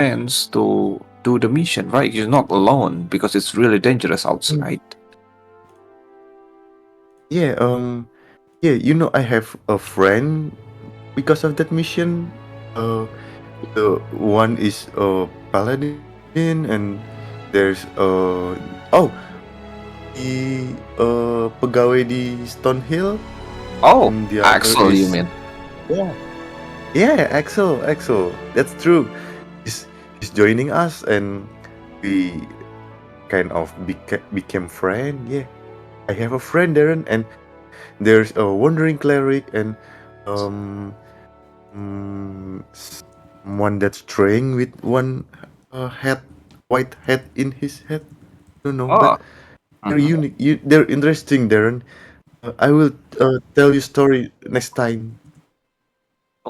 friends to do the mission, right? You're not alone because it's really dangerous Mm, outside. yeah, yeah, I have a friend because of that mission. Uh, the one is a paladin, and there's oh, the pegawai di Stone Hill, Oh, and the other Axel, you is mean? yeah, yeah, Axel. That's true. He's he's joining us, and we kind of became friend. Yeah, I have a friend, Darren, and there's a wandering cleric, and um, someone that's straying with one head, white head in his head. I don't know, but Oh, they're mhm. unique. They're interesting, Darren. I will tell you story next time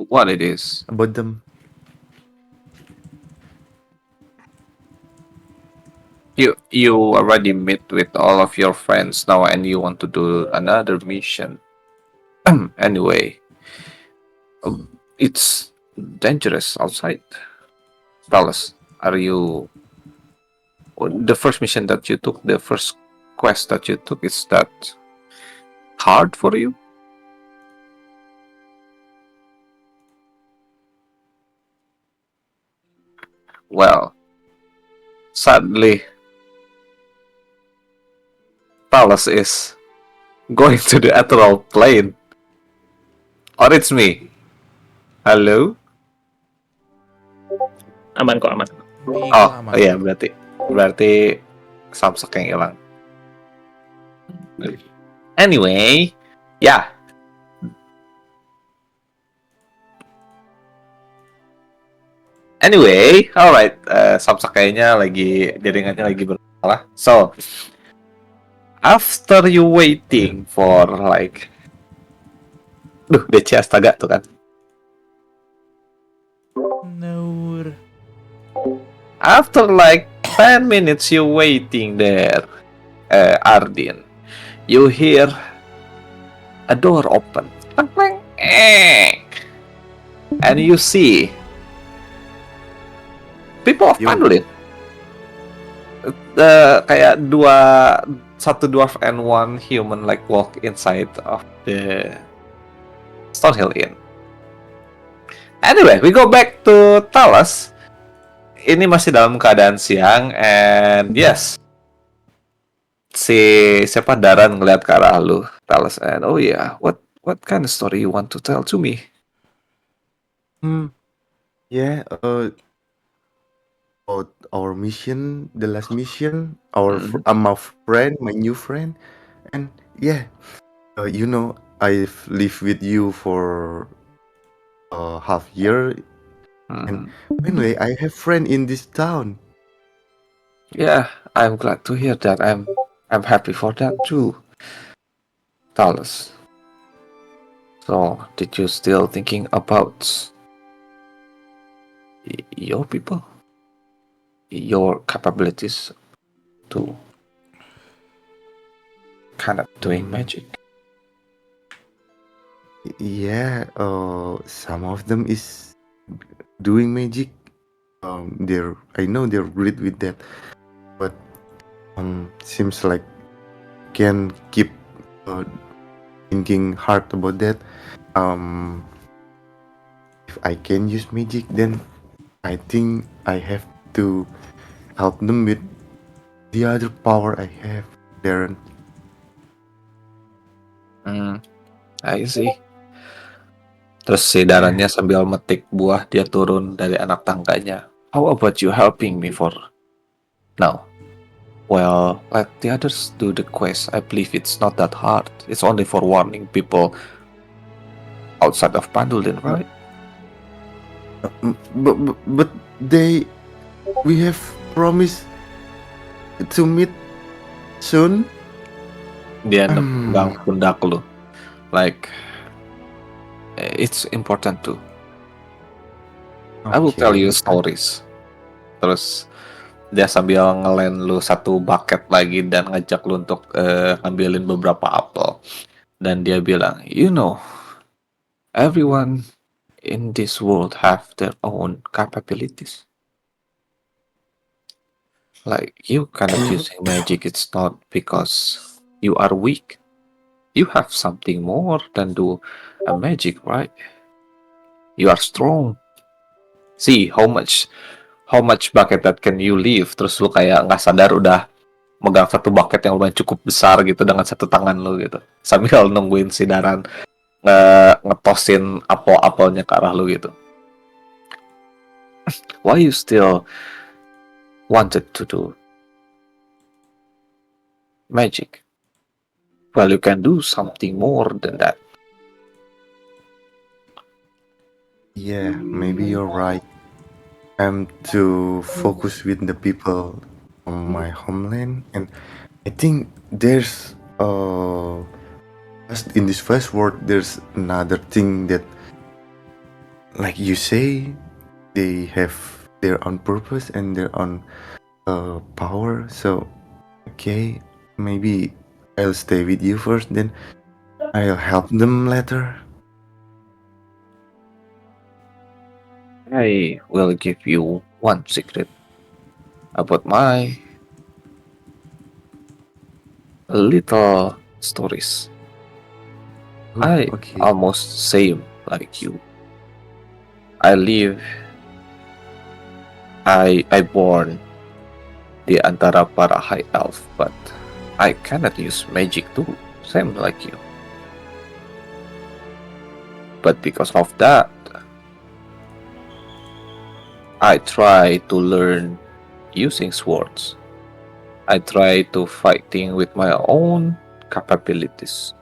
What it is? about them. You already meet with all of your friends now, and you want to do another mission. Anyway, it's dangerous outside. Tell us, are you the first mission that you took, the first quest that you took, is that hard for you? Well, sadly, Talos is going to the ethereal plane. Or it's me. Hello? Aman kok, aman. Ini Oh, gua oh aman. iya, berarti Samsak yang hilang. Anyway, ya. Anyway, alright. Samsak kayaknya lagi jaringannya lagi bermasalah. So, after you waiting for like, DC astaga tuh kan. Nur. After like 10 minutes you waiting there, Ardin, you hear a door open. Clang, clang, and you see people of Yo. Pandulin. Kayak satu dwarf and one human like walk inside of the Stonehill Inn. Anyway, we go back to Talas. Ini masih dalam keadaan siang, and yes, si siapa Daran ngeliat ke arah lu, Talas, and oh yeah, what kind of story you want to tell to me? Yeah, about our mission, the last mission, my friend, my new friend, and yeah, I've lived with you for half year, and Mhm. finally I have friend in this town. Yeah, I'm glad to hear that. I'm happy for that too, Talas. So, did you still thinking about your people, your capabilities to kind of doing Mm, magic? yeah, some of them is doing magic. I know they're great with that, but seems like can keep uh, thinking hard about that. Um, if I can use magic, then I think I have to help them with the other power I have, Darren. I see. Terus si Yeah. Darannya sambil metik buah, dia turun dari anak tangganya. How about you helping me for now? Well, let the others do the quest. I believe it's not that hard. It's only for warning people outside of Pandulin, right? But we have promised to meet soon. Dia Hmm. nendang pundak lu. Like, it's important too. I will tell you Okay. stories. Terus dia sambil ngelen lu satu bucket lagi dan ngajak lu untuk ngambilin beberapa apel. Dan dia bilang, everyone in this world have their own capabilities. Like, you cannot Mm, using magic, it's not because you are weak. You have something more than do a magic, right? You are strong. See how much bucket that can you lift, terus lu kayak nggak sadar udah megang satu bucket yang lumayan cukup besar gitu dengan satu tangan lu gitu, sambil nungguin si Daran ngetosin apel-apelnya ke arah lu gitu. Why you still wanted to do magic? Well, you can do something more than that. yeah, maybe you're right. I'm too focused with the people on my homeland, and I think there's just in this first world there's another thing that, like you say, they have their own purpose and their own power. So okay, maybe I'll stay with you first, then I'll help them later. I will give you one secret about my little stories. Oh, I okay. almost same like you. I live I born di antara para high elf, but I cannot use magic too, same like you. But because of that, I try to learn using swords. I try to fighting with my own capabilities,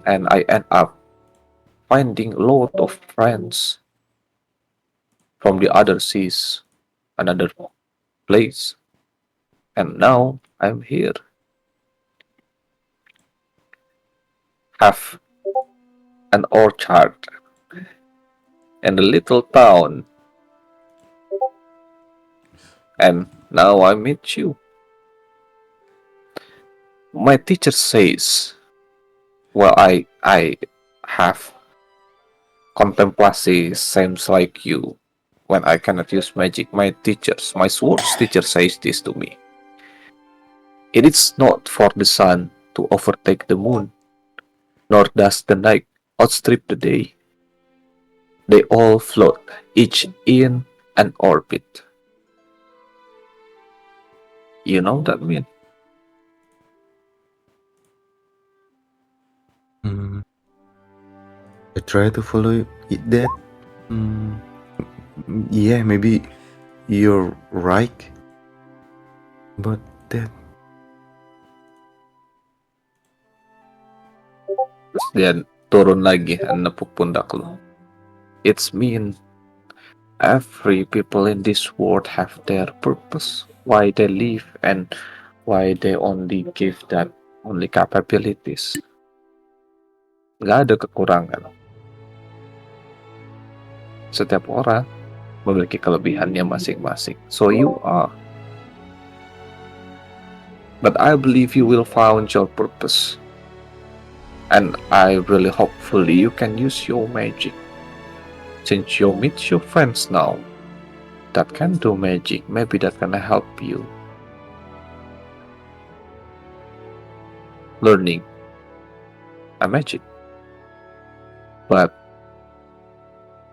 and I end up finding a lot of friends from the other seas, another place, and now I'm here. Have an orchard and a little town, and now I meet you. My teacher says, well, I have contemplation seems like you. When I cannot use magic, my swords teacher says this to me. It is not for the sun to overtake the moon, nor does the night outstrip the day. They all float, each in an orbit. You know that mean? Mm, I try to follow it that. Mm, yeah, maybe you're right, but that. Terus dia turun lagi, nepuk pundak lu. It's mean every people in this world have their purpose, why they live, and why they only give that only capabilities. Gak ada kekurangan. Setiap orang memiliki kelebihannya masing-masing. So you are. But I believe you will find your purpose. And I really hopefully you can use your magic. Since you meet your friends now that can do magic, maybe that can help you learning a magic. But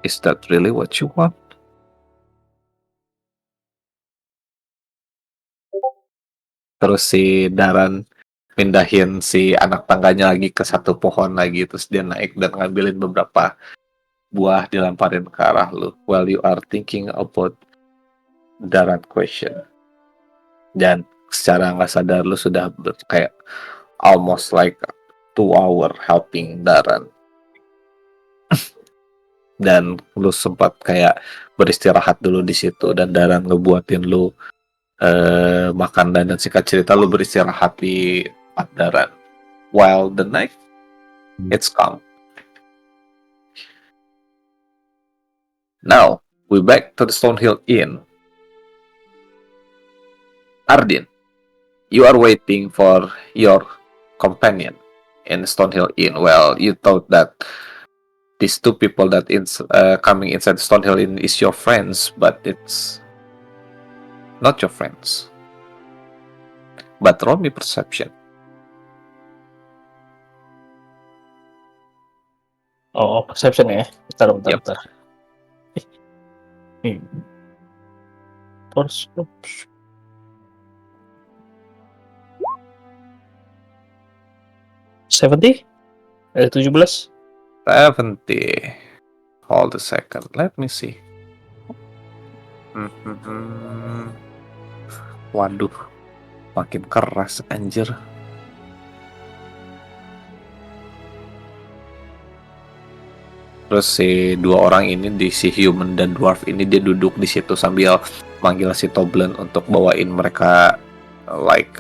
is that really what you want? Terus si Daran pindahin si anak tangganya lagi ke satu pohon lagi, terus dia naik dan ngambilin beberapa buah dilemparin ke arah lu while you are thinking about Daran question. Dan secara nggak sadar lu sudah kayak almost like 2 hour helping Daran, dan lu sempat kayak beristirahat dulu di situ dan Daran ngebuatin lu makan, dan singkat cerita lu beristirahat di tempat Daran while the night it's calm. Now we back to the Stonehill Inn. Ardin, you are waiting for your companion in Stonehill Inn. Well, you thought that these two people that coming inside Stonehill Inn is your friends, but it's not your friends. But roll me perception. Oh, perception ya. Bentar. Yep. Terus 70? 17? 70. Hold a second. Let me see. Waduh, makin keras anjir. Terus si dua orang ini, si human dan dwarf ini, dia duduk di situ sambil manggil si Toblen untuk bawain mereka like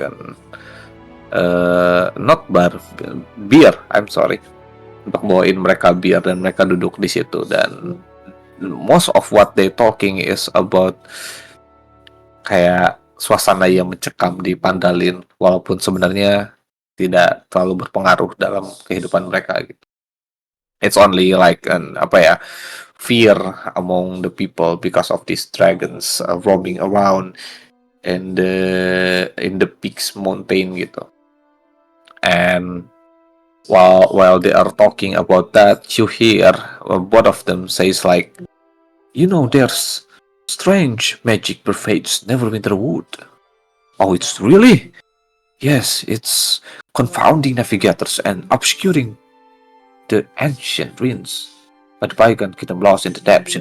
not beer, I'm sorry, untuk bawain mereka bir, dan mereka duduk di situ, dan most of what they talking is about kayak suasana yang mencekam di Pandalin, walaupun sebenarnya tidak terlalu berpengaruh dalam kehidupan mereka gitu. It's only like fear among the people because of these dragons roaming around in the peaks mountain gitu. And while they are talking about that, you hear both of them says like, there's strange magic pervades Neverwinter Wood. Oh, it's really? Yes, it's confounding navigators and obscuring the ancient ruins. But bygone kingdom lost in the depths,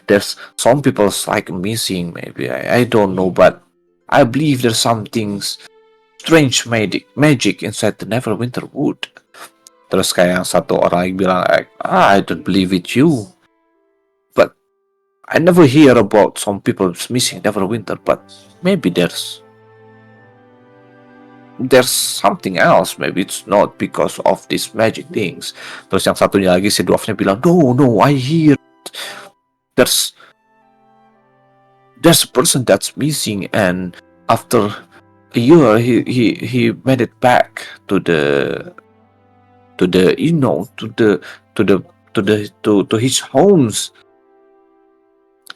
there's some people's like missing, maybe. I don't know, but I believe there's something strange magic inside the Neverwinter Wood. Terus kayak yang satu orang yang bilang, I don't believe it you. But I never hear about some people missing Neverwinter, but maybe there's something else. Maybe it's not because of these magic things. Terus yang satunya lagi, si dwarfnya bilang, no, I hear there's a person that's missing, and after a year he made it back to his homes.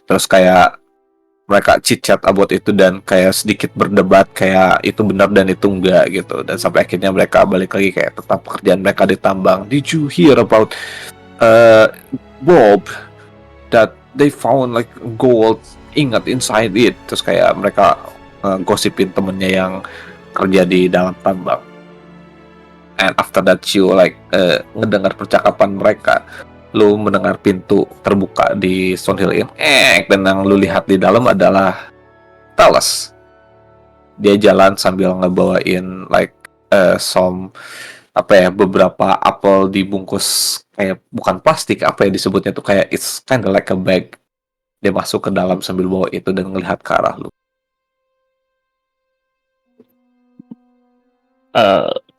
Terus kayak mereka chit-chat about itu dan kayak sedikit berdebat kayak itu benar dan itu enggak gitu, dan sampai akhirnya mereka balik lagi kayak tentang pekerjaan mereka di tambang. Did you hear about Bob that they found like gold ingot inside it? Terus kayak mereka gosipin temennya yang kerja di dalam tambang. And after that you like ngedengar percakapan mereka, lu mendengar pintu terbuka di Stonehill Inn, dan yang lu lihat di dalam adalah Talos. Dia jalan sambil ngebawain like beberapa apel dibungkus kayak bukan plastik, disebutnya tuh kayak it's kind of like a bag. Dia masuk ke dalam sambil bawa itu dan ngelihat ke arah lu.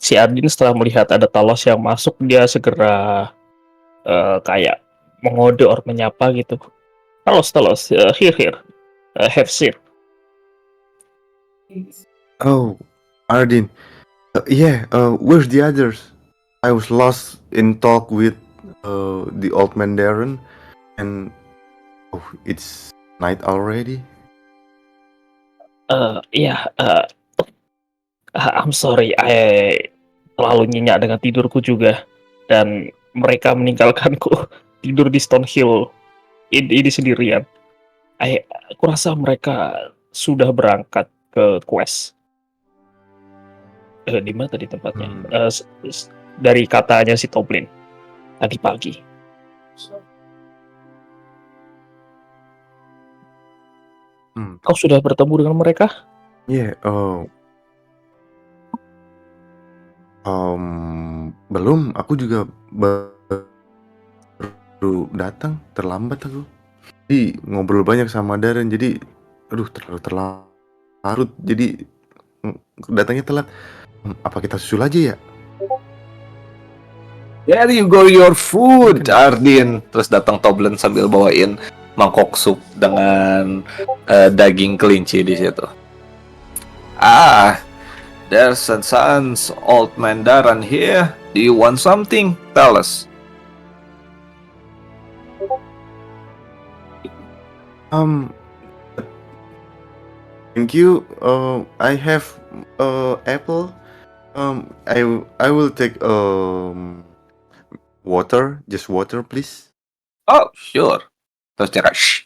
Si Ardin setelah melihat ada Talos yang masuk, dia segera kayak mengode or menyapa gitu. Talos, here, have seat. Oh, Ardin. Where's the others? I was lost in talk with the old man Darren, and it's night already. I'm sorry, terlalu nyenyak dengan tidurku juga, dan mereka meninggalkanku tidur di Stonehill ini sendirian. Aku rasa mereka sudah berangkat ke quest. Di mana tadi tempatnya? Dari katanya si Toblin tadi pagi. Kau sudah bertemu dengan mereka? Belum. Aku juga baru datang, terlambat aku. Jadi ngobrol banyak sama Darren, jadi terlalu larut, jadi datangnya telat. Apa kita susul aja ya? There you go, your food, Ardin. Terus datang Toblen sambil bawain mangkok sup dengan daging kelinci di situ. There's a son's old man Darren here. Do you want something? Tell us. Thank you. I have apple. I will take water. Just water, please. Oh, sure. Terus dia kayak, "Shh,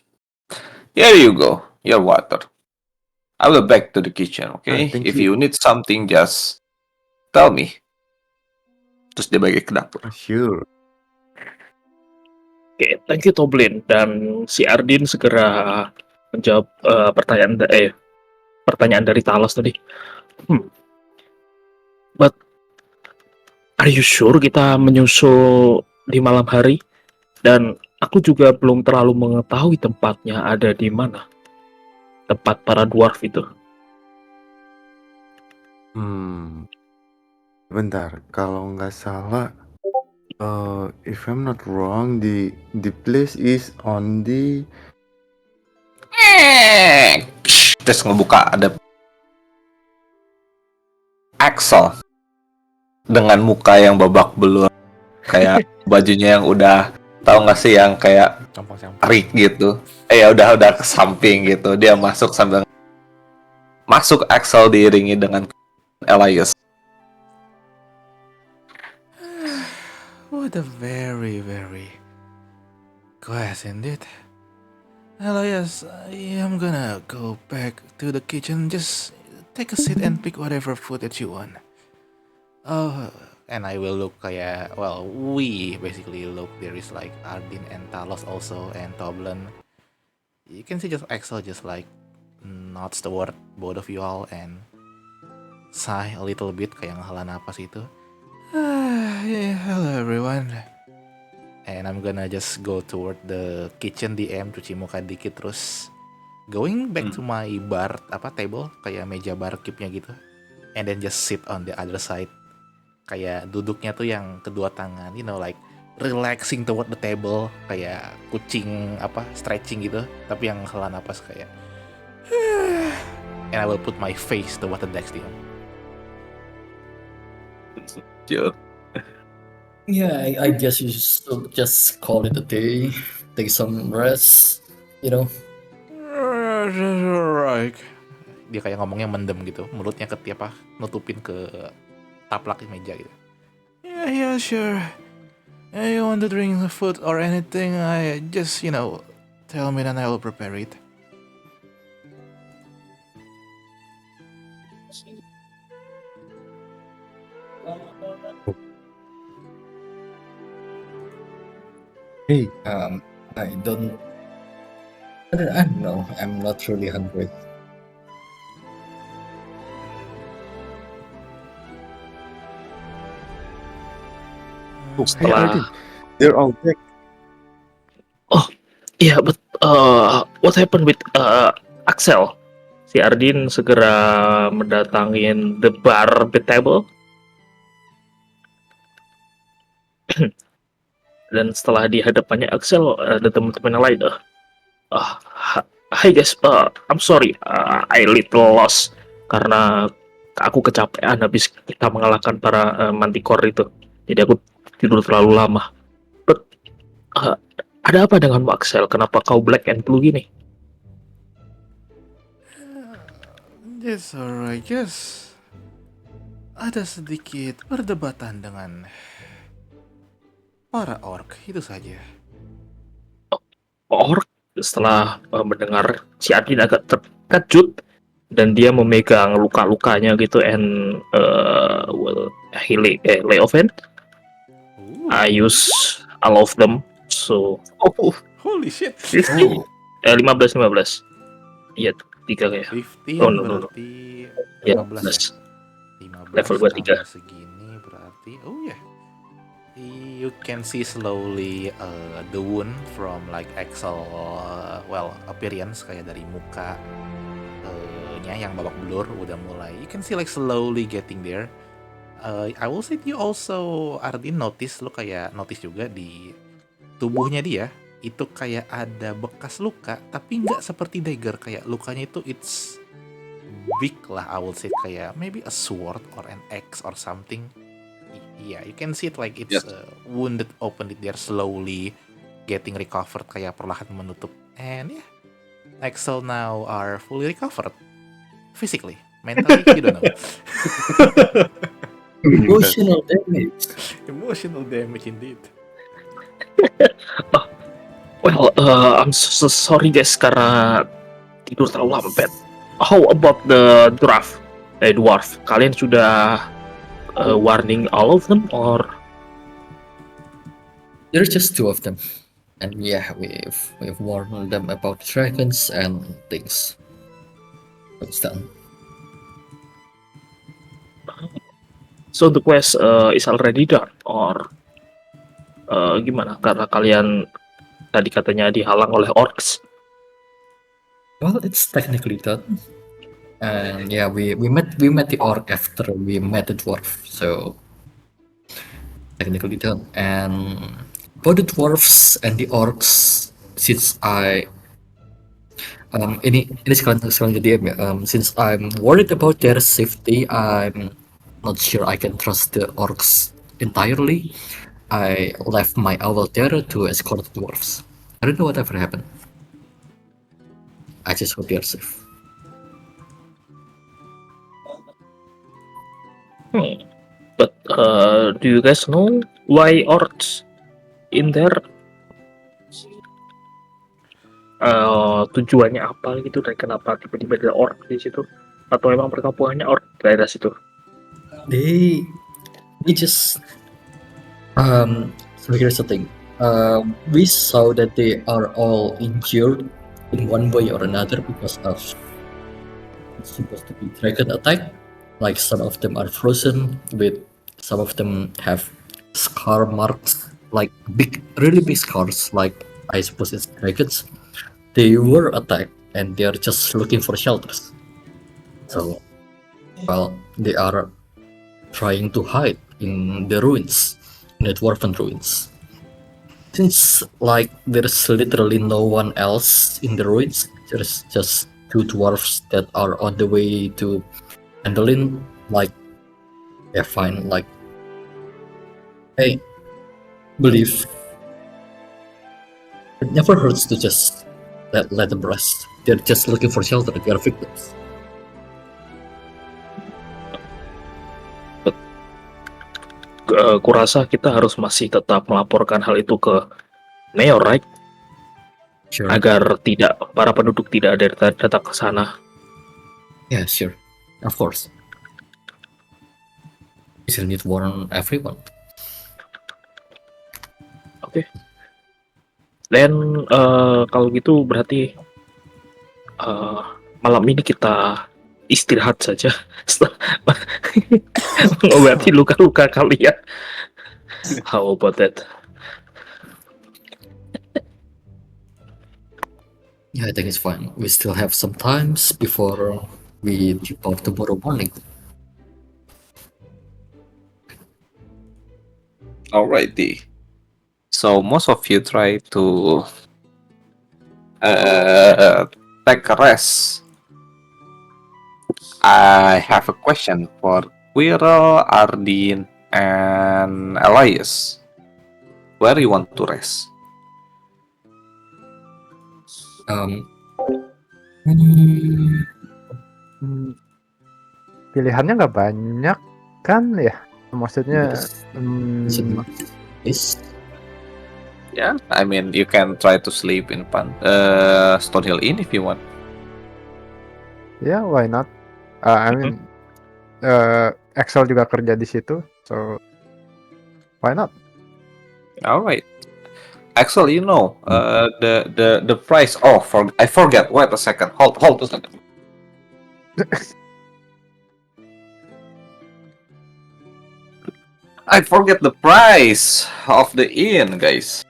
here you go, your water. I will back to the kitchen, okay? Thank If you. you need something, just tell me." Terus dia balik ke dapur. Sure. Oke, thank you Toblin. Dan si Ardin segera menjawab pertanyaan dari Talos tadi. But are you sure kita menyusul di malam hari? Dan aku juga belum terlalu mengetahui tempatnya ada di mana. Tempat para dwarf itu. Bentar, kalau nggak salah, if I'm not wrong, the place is on the Terus ngebuka ada Axel dengan muka yang babak belur, kayak bajunya yang udah tahu nggak sih yang kayak Campur-campur. rig gitu. Ya udah ke samping gitu. Dia masuk sambil masuk Axel diiringi dengan Elias. What a very, very class indeed. Elias, I am gonna go back to the kitchen. Just take a seat and pick whatever food that you want. Oh, and I will look kayak, well, we basically look. There is like Ardin and Talos also, and Toblin. You can see just Axel just like nods toward both of you all and sigh a little bit kayak ngehela napas itu. Yeah, hello everyone. And I'm gonna just go toward the kitchen DM, cuci muka dikit terus going back to my bar table kayak meja barkeepnya gitu. And then just sit on the other side. Kayak duduknya tuh yang kedua tangan, you know, like relaxing toward the table kayak kucing stretching gitu, tapi yang hela napas kayak and I will put my face toward the next DM. Sure. Yeah, I guess you should just call it a day, take some rest, you know. Right. Dia kayak ngomongnya mendem gitu, mulutnya nutupin ke taplak meja gitu. Yeah, sure. You want to drink food or anything? I just, tell me and I will prepare it. Hey, I don't know. I'm not really hungry. hey Setelah Ardin, they're all back. yeah, but what happened with Axel? Si Ardin segera mendatangin the bar table. Dan setelah di hadapannya Axel ada teman-teman yang lain. Hi guys, I'm sorry, I little lost karena aku kecapean habis kita mengalahkan para manticore itu. Jadi aku tidur terlalu lama. But ada apa denganmu Axel? Kenapa kau black and blue gini? That's alright, yes. Ada sedikit perdebatan dengan para orc, itu saja. Orc setelah mendengar si Ardin agak terkejut dan dia memegang luka-lukanya gitu and he lay off hand. I use all of them, so Holy shit. 15, 15. Iya, 3 kayak. 15 Oh, no. berarti Ya, 15 ya? 15 Level 23. tambah segini berarti, oh ya. You can see slowly the wound from like Axel, appearance kayak dari muka nya yang babak belur udah mulai. You can see like slowly getting there. I will say you also Ardin notice juga di tubuhnya dia itu kayak ada bekas luka tapi nggak seperti dagger, kayak lukanya itu it's big lah, I will say kayak maybe a sword or an axe or something. Yeah, you can see it like it's wounded open it there slowly getting recovered kayak perlahan menutup, and yeah, Axel now are fully recovered. physically, mentally, you don't know. Emotional damage. Emotional damage indeed. Well, I'm sorry guys karena tidur terlalu lambat. How about the dwarf? Kalian sudah warning all of them or There's just two of them. And yeah, we've warned them about dragons and things. It's done. so the quest is already done or gimana? Karena kalian tadi katanya dihalang oleh orcs. Well, it's technically done. And yeah, we met the orc after we met the dwarf, so technically done. And for the dwarfs and the orcs, since ini sekalian jadi DM ya. Since I'm worried about their safety, I'm not sure I can trust the orcs entirely. I left my owl there to escort the dwarfs. I don't know whatever happened. I just hope they are safe. But do you guys know why orcs in there? Tujuannya apa gitu dan kenapa tiba-tiba ada orc di situ? Atau emang perkampungannya orc daerah situ? They just so here's the thing. We saw that they are all injured in one way or another because of it's supposed to be dragon attack. Like some of them are frozen, with some of them have scar marks, like really big scars. Like I suppose it's dragons. They were attacked and they are just looking for shelters. So, well, they are trying to hide in the ruins, in the dwarven ruins. Since like there's literally no one else in the ruins, there's just two dwarfs that are on the way to Andolin. Like, they're fine. Like, I believe it never hurts to just let them rest. They're just looking for shelter. They are victims. Kurasa kita harus masih tetap melaporkan hal itu ke Mayor, right? Sure. Agar tidak para penduduk tidak ada datang ke sana. Yeah, sure. Of course. We still need to warn everyone. Oke. Dan kalau gitu berarti malam ini kita istirahat saja mengobati luka-luka kalian. How about that? Yeah, I think it's fine. We still have some times before we depart tomorrow morning. Alrighty. So most of you try to take a rest. I have a question for Quirrell, Ardeen, and Elias. Where you want to rest? Hmm, Pilihannya nggak banyak kan ya? Maksudnya is it not- is Yeah, I mean you can try to sleep in Stonehill Inn if you want. ya why not? I mean Excel juga kerja di situ, so why not? All right. Axel, you know the price. Oh, I forget. Wait a second. Hold a second. I forget the price of the inn, guys.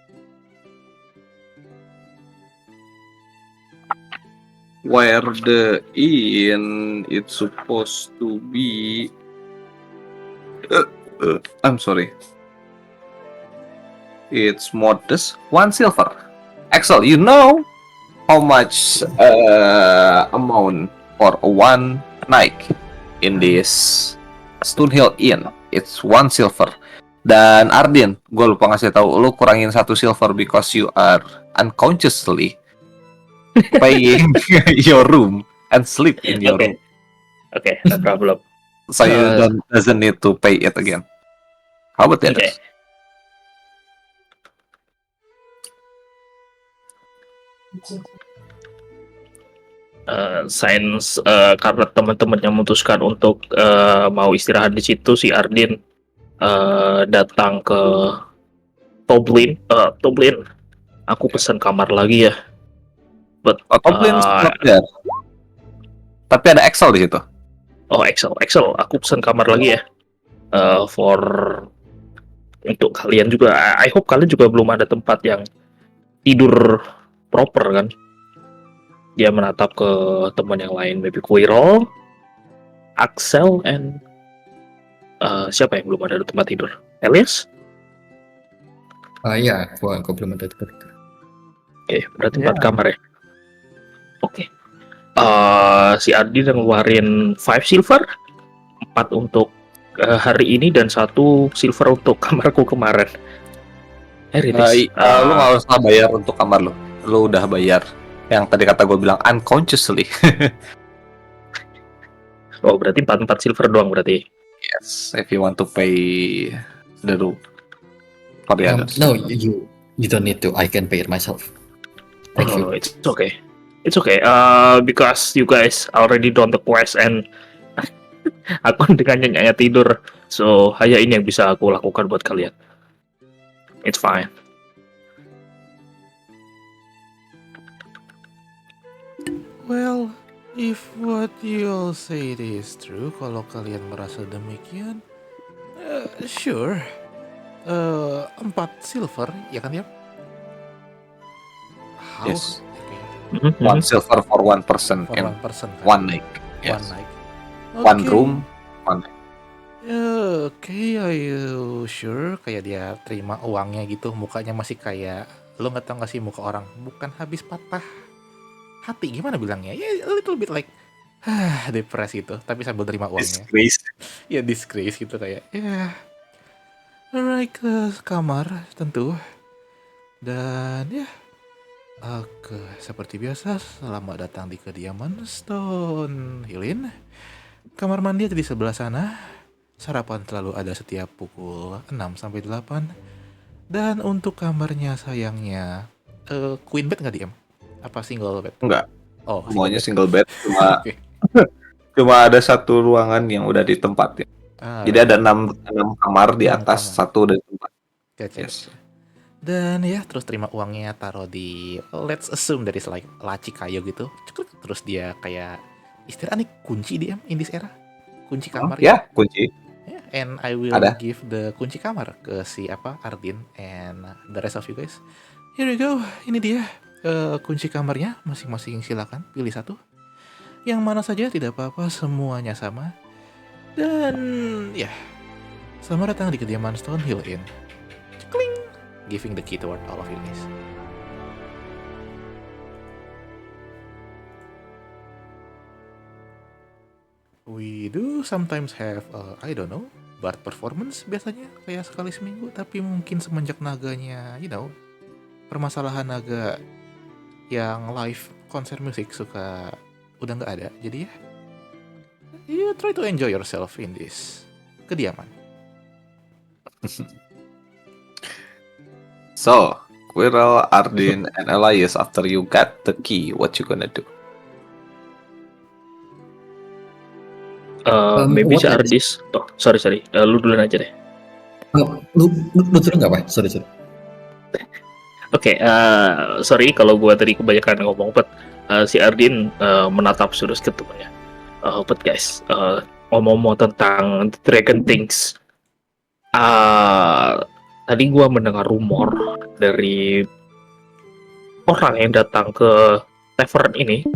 Where the inn it's supposed to be. I'm sorry. It's modest. 1 silver. Axel, you know how much amount for one night in this Stonehill Inn? It's 1 silver. Dan Ardeen, gue lupa ngasih tahu, lu kurangin 1 silver because you are unconsciously paying your room and sleep in your room. Okay, no problem. So you Uh, doesn't need to pay it again. How about the Okay. others? Sains karena teman-temannya memutuskan untuk mau istirahat di situ, si Ardin datang ke Toblin. Toblin, aku pesan kamar lagi ya. But Goblin's not there. Tapi ada Excel di situ. Excel, aku pesan kamar lagi ya. For untuk kalian juga. I hope kalian juga belum ada tempat yang tidur proper kan. Dia menatap ke teman yang lain, maybe Quirrell, Axel, and siapa yang belum ada tempat tidur? Elias? Ya, gua belum ada tempat. Oke, berarti 4 Ya. kamar ya. Oke. Si Ardi udah ngeluarin 5 silver, 4 untuk hari ini dan 1 silver untuk kamarku kemarin. Ritis. Lu nggak usah bayar untuk kamar lu. Lu udah bayar. Yang tadi kata gue bilang unconsciously. Oh, berarti 4 silver doang berarti. Yes, if you want to pay the room for the others. No, you don't need to. I can pay it myself. Thank you. It's okay. It's okay. Because you guys already done the quest and aku dengan nyenyak tidur. So, hanya ini yang bisa aku lakukan buat kalian. It's fine. Well, if what you all say is true, kalau kalian merasa demikian, sure. 4 silver, ya kan ya? How? Yes. Okay. 1 silver for 1 person For in one person. kan? 1 night. One Yes. night. 1 Okay. room, 1 night. Oke, are you sure? Kayak dia terima uangnya gitu, mukanya masih kayak, lo nggak tahu nggak sih muka orang, bukan habis patah hati, gimana bilangnya? Ya, a little bit like, depresi gitu, tapi sambil terima uangnya. Disgrace. Ya, disgrace gitu kayak, ya, alright, ke kamar tentu. Dan ya, oke, seperti biasa, selamat datang di kediaman Stone Hillin. Kamar mandi ada di sebelah sana. Sarapan selalu ada setiap pukul 6 sampai 8. Dan untuk kamarnya sayangnya, queen bed nggak diem? Apa single bed? Enggak, Oh, semuanya single bed. Cuma Oke. cuma ada 1 ruangan yang udah ditempatin. Jadi ada 6 kamar di 6 atas, kamar. 1 udah ditempat. Gotcha. Yes. Dan ya, terus terima uangnya taruh di, let's assume dari like laci kayu gitu. Ceklek. Terus dia kayak istirahat nih, kunci dia in this era. Kunci kamar. Ya, kunci. Yeah, and I will Ada. give the kunci kamar ke si Ardin and the rest of you guys. Here we go. Ini dia kunci kamarnya. Masing-masing silakan pilih 1. Yang mana saja tidak apa-apa, semuanya sama. Dan ya, selamat datang di kediaman Stonehill Inn. Cekling. Giving the key toward all of you guys. We do sometimes have, I don't know, bard performance biasanya kayak sekali seminggu, tapi mungkin semenjak naganya, permasalahan naga yang live konser musik suka udah nggak ada, jadi ya, you try to enjoy yourself in this kediaman. So, Quirrell, Ardin, and Elias, after you got the key, what you gonna do? Maybe what si is- Ardis. Oh, sorry. Lu duluan aja deh. Lu dulu nggak, Pak? Sorry. Oke, sorry kalau gua tadi kebanyakan ngomong, but si Ardin menatap terus ke temannya. But guys, ngomong-ngomong tentang Dragon Things, tadi gua mendengar rumor dari orang yang datang ke tavern ini.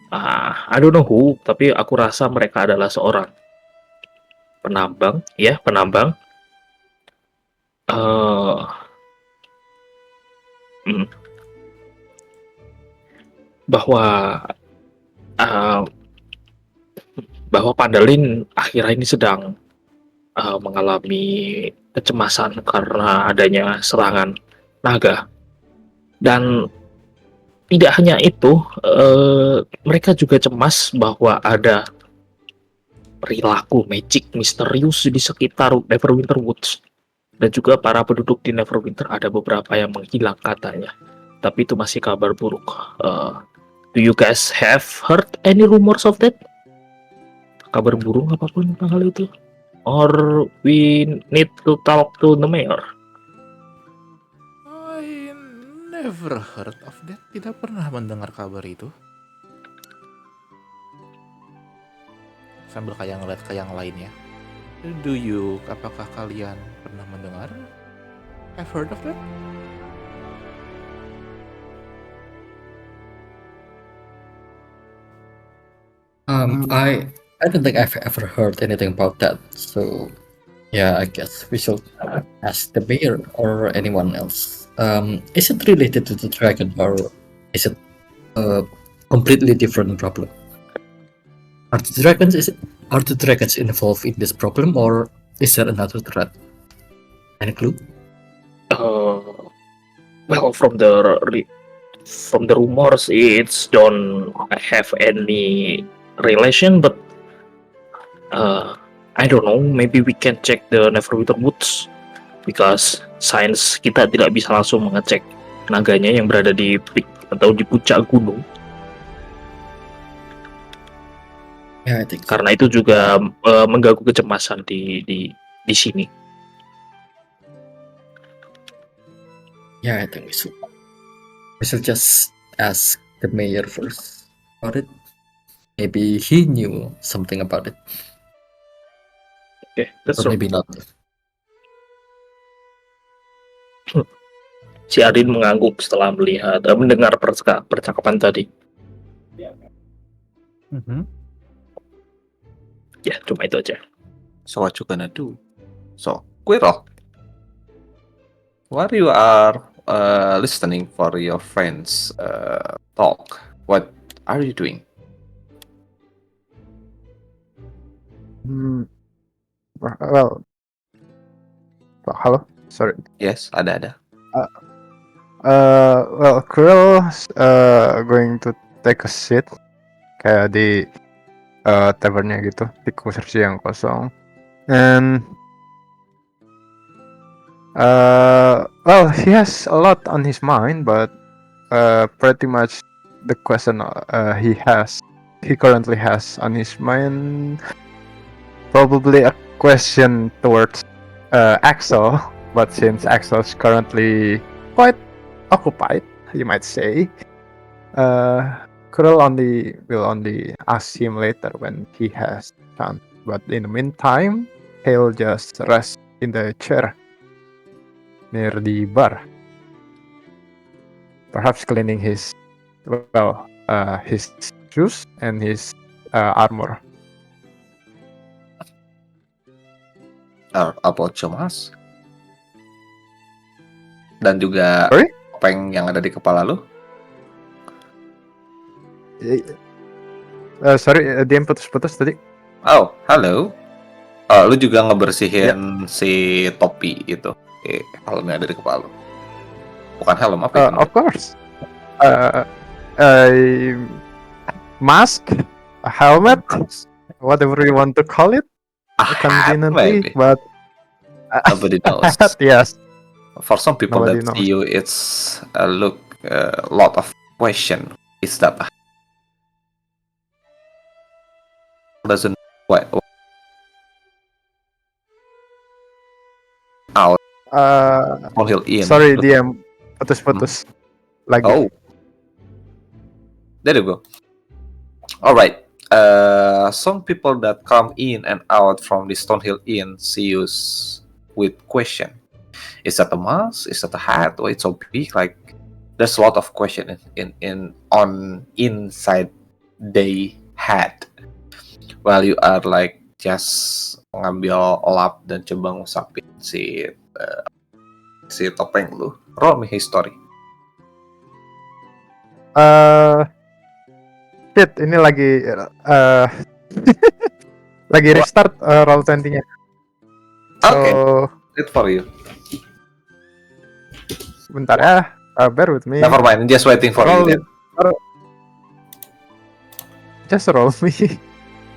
I don't know who, tapi aku rasa mereka adalah seorang penambang, bahwa Pandalin akhir ini sedang mengalami kecemasan karena adanya serangan naga. Dan tidak hanya itu, mereka juga cemas bahwa ada perilaku magic misterius di sekitar Neverwinter Woods. Dan juga para penduduk di Neverwinter ada beberapa yang menghilang katanya. Tapi itu masih kabar buruk. Do you guys have heard any rumors of that? Kabar burung apapun tentang hal itu? Or we need to talk to the mayor? I never heard of that. Tidak pernah mendengar kabar itu. Sambil kayak ngeliat ke yang lainnya. Apakah kalian pernah mendengar? I've heard of that? I don't think I've ever heard anything about that. So, yeah, I guess we should ask the mayor or anyone else. Is it related to the dragon, or is it a completely different problem? Are the dragons involved in this problem, or is there another threat? Any clue? Well, from the rumors, it's don't have any relation, but I don't know. Maybe we can check the Neverwinter Woods because sains kita tidak bisa langsung mengecek naganya yang berada di peak atau di puncak gunung. Yeah, I think so. Karena itu juga mengganggu kecemasan di sini. Yeah, I think we should just ask the mayor first about it. Maybe he knew something about it, Okay, that's or right. maybe not. Si Arin mengangguk setelah mendengar percakapan tadi. Ya, cuma itu aja. So what you gonna do? So, Quirrell, while you are listening for your friends talk, what are you doing? Well, hello. Sorry. Yes, ada. Well, Krill going to take a seat kayak di tavernnya gitu, di kursi yang kosong. And well, he has a lot on his mind, but pretty much the question he currently has on his mind, probably a question towards Axel, but since Axel's currently quite occupied, you might say, Krill will only ask him later when he has time. But in the meantime, he'll just rest in the chair near the bar, perhaps cleaning his shoes and his armor. About Jomas? Dan juga Sorry? topeng yang ada di kepala lu? Sorry, dia putus-putus tadi. Oh, halo. Lu juga ngebersihin si topi itu, helm yang ada di kepala lu. Bukan helm, apa itu? Of course. Mask, a helmet, whatever you want to call it, conveniently, maybe. but Nobody knows. yes. For some people Nobody that knows. see you, it's a lot of question. Is that doesn't what out Stone Hill Inn? Sorry, DM putus-putus lagi. Oh, there you go. All right. Some people that come in and out from the Stonehill Inn see you with question. Is that a mask? Is that a hat? Why it's so big? Like, there's a lot of question on inside they hat. While you are like just ngambil lap dan coba ngusapin si topeng lu. Roll me history. Shit, ini lagi lagi restart roll 20-nya. Okay, So, good for you. bentar ya, bear with me. Never mind, just waiting for Roll you. it. Just roll me.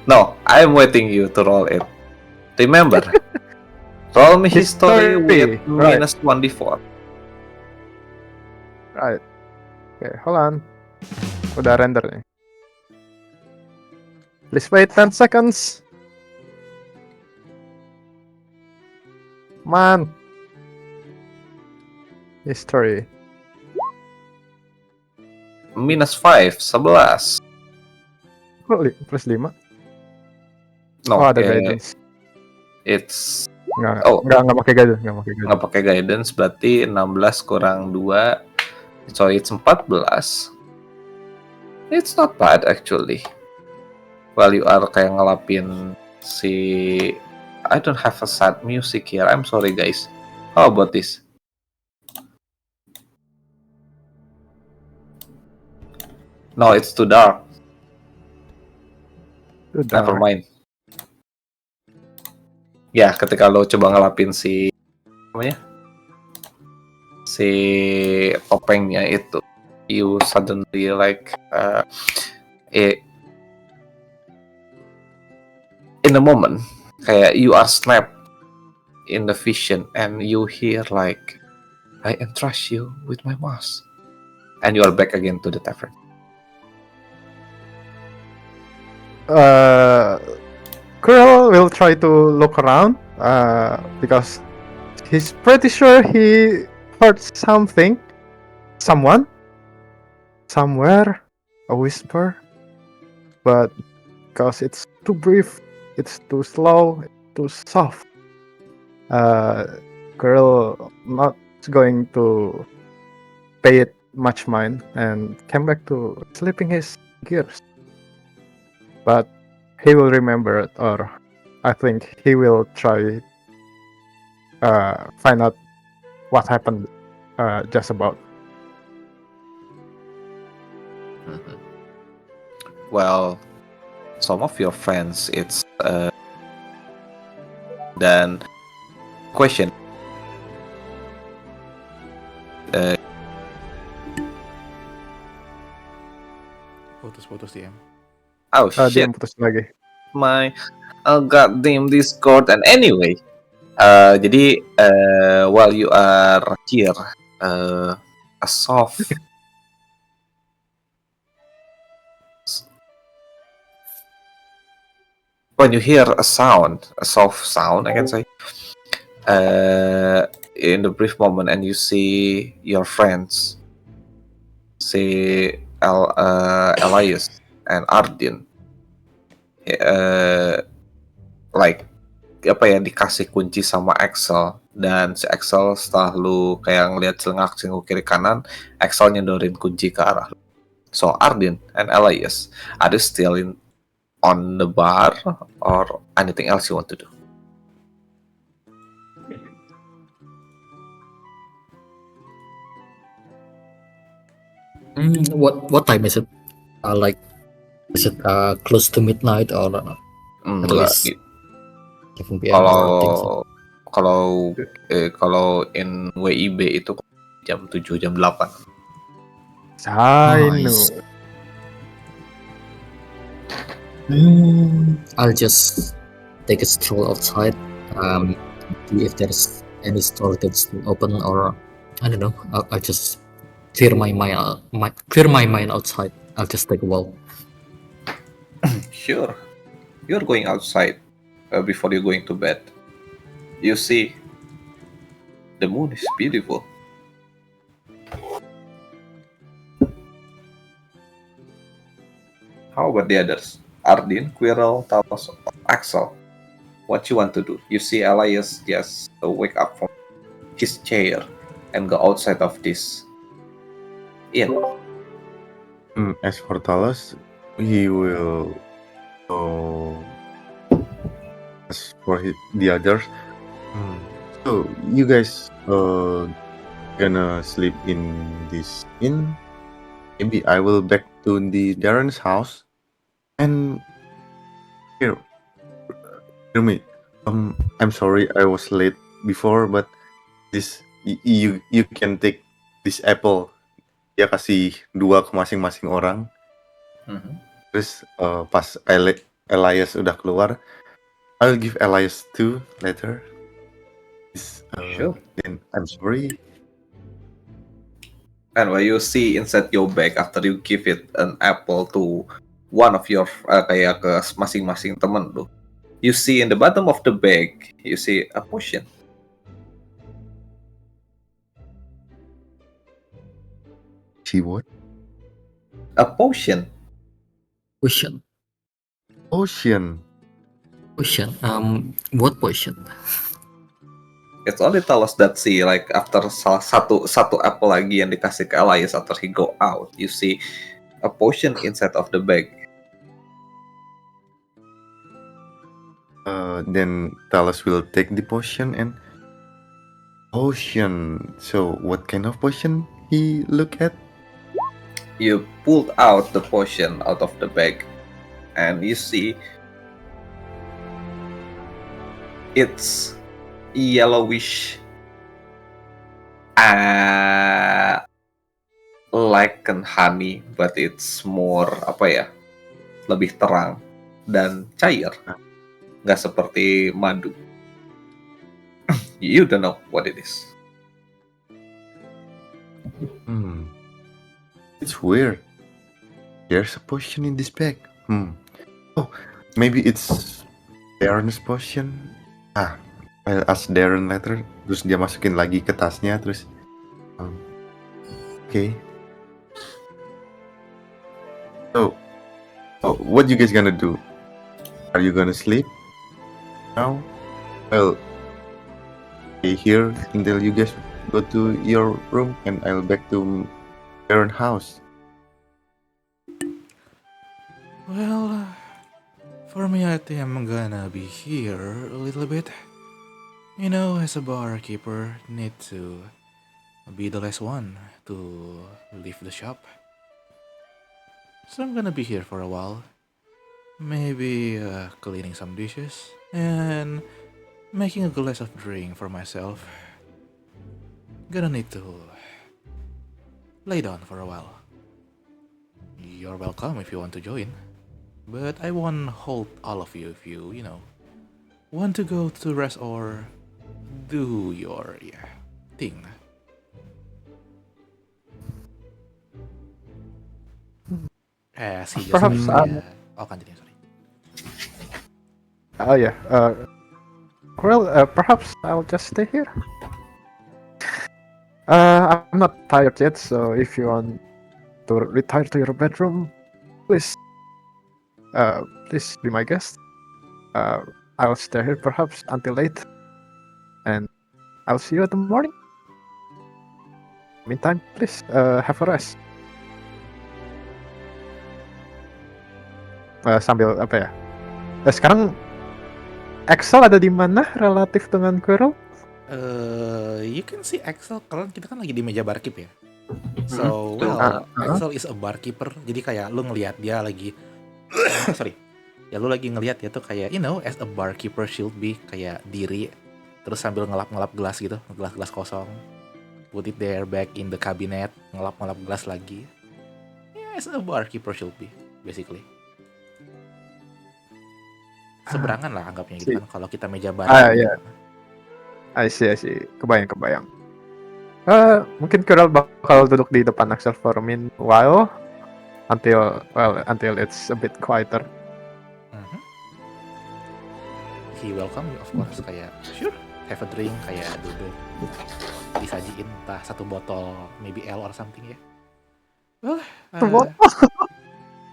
No, I'm waiting you to roll it. Remember, roll me history with Right. -1d4. Right. Oke, hold on. Udah render nih. Please wait 10 seconds. Man. History. -5, 11. Oh, plus 5. No, Oh, ada guidance. it's Nggak, Oh. nggak pakai guidance, nggak pakai guidance. nggak pakai guidance, berarti 16 kurang 2, so it's 14. It's not bad actually. While you are kayak ngelapin si... I don't have a sad music here, I'm sorry guys. How about this? No, it's too dark. Udah. Never mind. Ya, ketika lo coba ngelapin si namanya, si topengnya itu, you suddenly like in the moment, kayak you are snapped in the vision and you hear like, I entrust you with my mask, and you are back again to the tavern. Krill will try to look around because he's pretty sure he heard something, someone, somewhere, a whisper, but because it's too brief, it's too slow, too soft. Krill not going to pay it much mind and came back to slipping his gears. But he will remember it, or I think he will try find out what happened just about. Well, some of your friends, it's dan question. Putus DM. Oh Dia shit, putus lagi. my goddamn Discord. And anyway, jadi while you are here, a soft when you hear a soft sound, I can say, in the brief moment, and you see your friends, see Elias and Ardin, like apa ya, dikasih kunci sama Axel, dan si Axel setelah lu kayak ngeliat celengak-celenguk kiri kanan, Axel nyendorin kunci ke arah lu. So Ardin and Elias, are you still on the bar or anything else you want to do? What time is it? Like, is it close to midnight or at Enggak, least 11 p.m. or things? kalau in WIB itu jam 7, jam 8. I Nice. know. I'll just take a stroll outside. See if there's any store that's open, or I don't know. I'll just clear my mind. Clear my mind outside. I'll just take a walk. Sure, you're going outside before you're going to bed. You see, the moon is beautiful. How about the others? Ardin, Quirrell, Talos, Axel. What you want to do? You see Elias just wake up from his chair and go outside of this inn. As for Talos, he will. As for the others, so you guys gonna sleep in this inn? Maybe I will back to the Darren's house, and hear me. I'm sorry I was late before, but this you can take this apple. Dia kasih 2 ke masing-masing orang. Terus pas Elias udah keluar, I'll give Elias 2 later. Sure. Then I'm sorry. And what you see inside your bag after you give it an apple to one of your kayak ke masing-masing temen tuh, you see in the bottom of the bag, you see a potion. She what? A potion. Question. Ocean. Question. What question? It only tell us that see like after salah satu apple lagi yang dikasih ke Elias after he go out, you see a potion inside of the bag. Then Talos will take the potion and potion. So what kind of potion he look at? You pulled out the potion out of the bag, and you see it's yellowish, like an honey, but it's more apa ya, lebih terang dan cair, nggak seperti madu. You don't know what it is. It's weird. There's a potion in this bag. Oh, maybe it's Darren's potion. I'll ask Darren later. Terus dia masukin lagi ke tasnya. Terus, okay. So, what you guys gonna do? Are you gonna sleep now? Well, stay here until you guys go to your room, and I'll back to Darren's house. Well, for me, I think I'm gonna be here a little bit. You know, as a barkeeper, need to be the last one to leave the shop. So I'm gonna be here for a while. Maybe cleaning some dishes and making a glass of drink for myself. Gonna need to lay down for a while. You're welcome if you want to join. But I won't hold all of you if you want to go to rest or do your thing. See, Perhaps, continue. Sorry. Oh yeah. Well, perhaps I'll just stay here. I'm not tired yet, so if you want to retire to your bedroom, please be my guest. I'll stay here perhaps until late, and I'll see you in the morning. Meantime, please have a rest. Sambil apa ya? Sekarang Axel ada di mana relatif dengan Quirrell? You can see Axel, kalian kita kan lagi di meja barkeep ya. So, Axel is a barkeeper. Jadi kayak lu ngelihat dia lagi sorry. Ya lu lagi ngelihat dia tuh kayak as a barkeeper should be, kayak diri terus sambil ngelap-ngelap gelas gitu, gelas-gelas kosong. Put it there back in the cabinet, ngelap-ngelap gelas lagi. Yeah, as a barkeeper should be, basically. Seberangan lah anggapnya gitu kan kalau kita meja bareng. Iya. I see. Kebayang. Mungkin Quirrell bakal duduk di depan Axel for a while until it's a bit quieter. He welcome you, of course, kayak sure, have a drink, kayak duduk disajiin entah satu botol maybe ale or something ya. Well,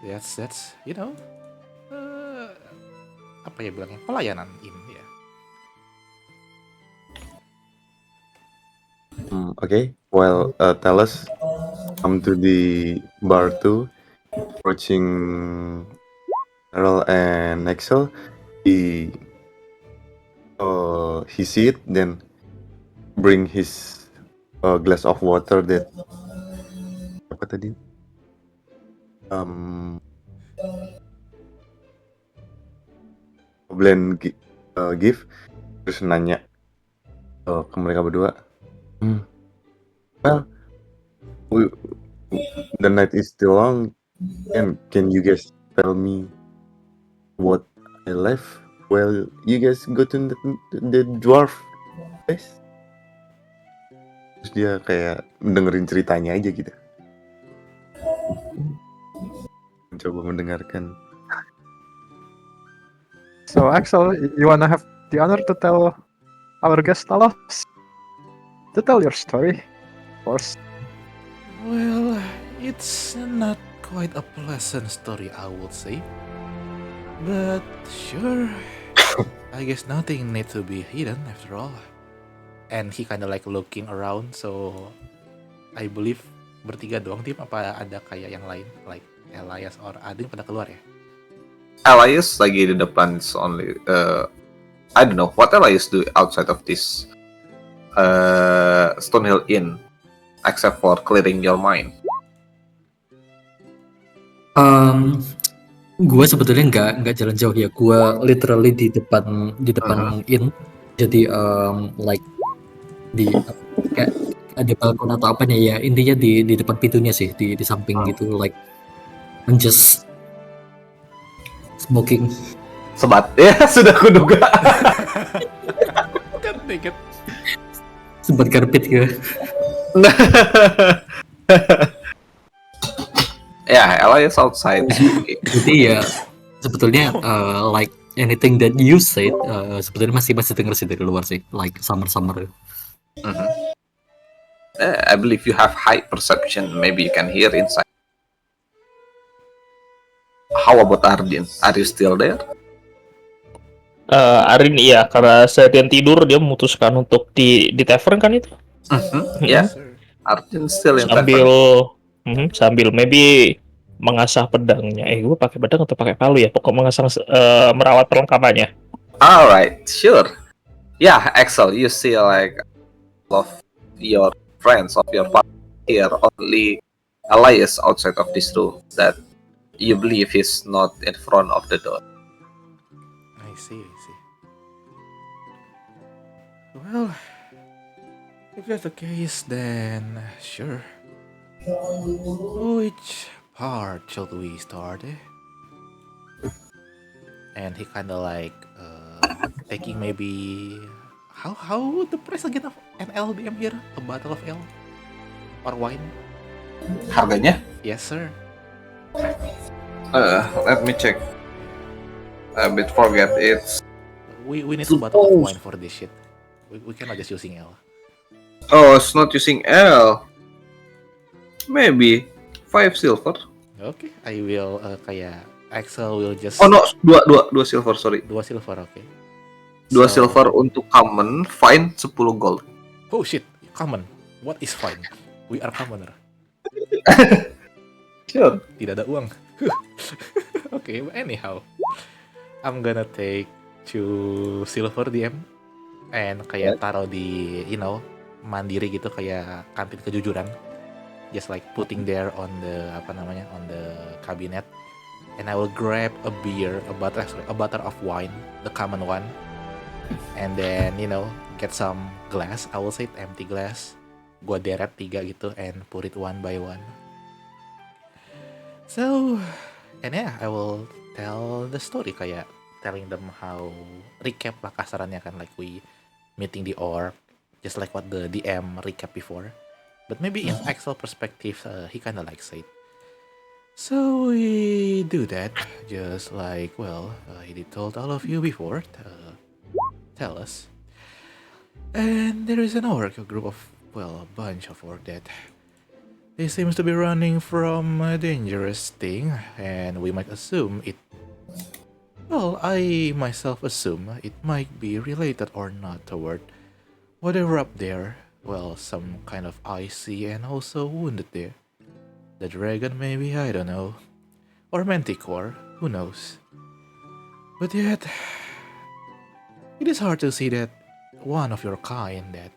that's apa ya bilangnya, pelayanan ini ya. Okay. Well, Talos come to the bar too, approaching Earl and Axel. He sit, then bring his glass of water that apa tadi? Blend give, terus nanya ke mereka berdua. Well, the night is still long, and can you guys tell me what I left while you guys go to the dwarf place. Terus dia kayak dengerin ceritanya aja gitu. Mencoba mendengarkan. So Axel, you wanna have the honor to tell our guest Talos to tell your story, of course. Well, it's not quite a pleasant story, I would say. But sure, I guess nothing needs to be hidden after all. And he kinda like looking around, so I believe bertiga doang tim, apa ada kayak yang lain, like Elias or Adin pada keluar ya? Elias lagi di depan only. I don't know what Elias do outside of this Stonehill Inn, except for clearing your mind. Gue sebetulnya nggak jalan jauh ya. Gue literally di depan inn. Jadi like di kayak ada balkon atau apanya ya. Intinya di depan pintunya sih, di samping gitu. Like I'm just smoking. Sebat. Ya, sudah kuduga. Kan dikit. Sempat karpet gue. Yeah, Elias outside. Jadi ya sebetulnya like anything that you said sebetulnya masih denger sih dari luar sih, like summer. I believe you have high perception. Maybe you can hear inside. How about Ardin? Are you still there? Arin iya, karena seharian tidur dia memutuskan untuk di tavern kan itu. Yeah, Sir. Ardin still in Sambil maybe mengasah pedangnya. Gue pakai pedang atau pakai palu ya? Pokok mengasah merawat perlengkapannya. Alright, sure. Yeah, Axel, you see like of your friends of your party here, only Elias outside of this room that you believe is not in front of the door. I see. Well, if that's the case, then sure. Which part should we start? And he kinda like taking maybe how the price again of an LBM here? A bottle of L or wine? Harganya? Yes, sir. Let me check. A bit forget it's. We need a bottle of wine for this shit. We cannot just using L. Oh, it's not using L. Maybe 5 silver. Okay, I will kayak Axel will just. Oh no, dua silver, sorry. 2 silver, okay. 2 So- silver untuk common, fine 10 gold. Oh shit, common. What is fine? We are commoner. Sure. Tidak ada uang. Okay, but anyhow, I'm gonna take 2 silver DM and kayak taruh di mandiri gitu kayak kantin kejujuran. Just like putting there on the on the cabinet. And I will grab a beer, a bottle of wine, the common one. And then, get some glass. I will say empty glass. Gua deret 3 gitu and put it one by one. So, and yeah, I will tell the story kayak telling them how recap lah kasarannya kan, like we meeting the orc, just like what the DM recap before. But maybe in Axel perspective, he kinda likes it. So we do that, just like, he did told all of you before. Tell us. And there is an orc, a group of, a bunch of orc that they seems to be running from a dangerous thing, and we might assume it. Well, I myself assume it might be related or not toward whatever up there. Well, some kind of icy and also wounded there. The dragon, maybe, I don't know. Or Manticore, who knows. But yet, it is hard to see that one of your kind that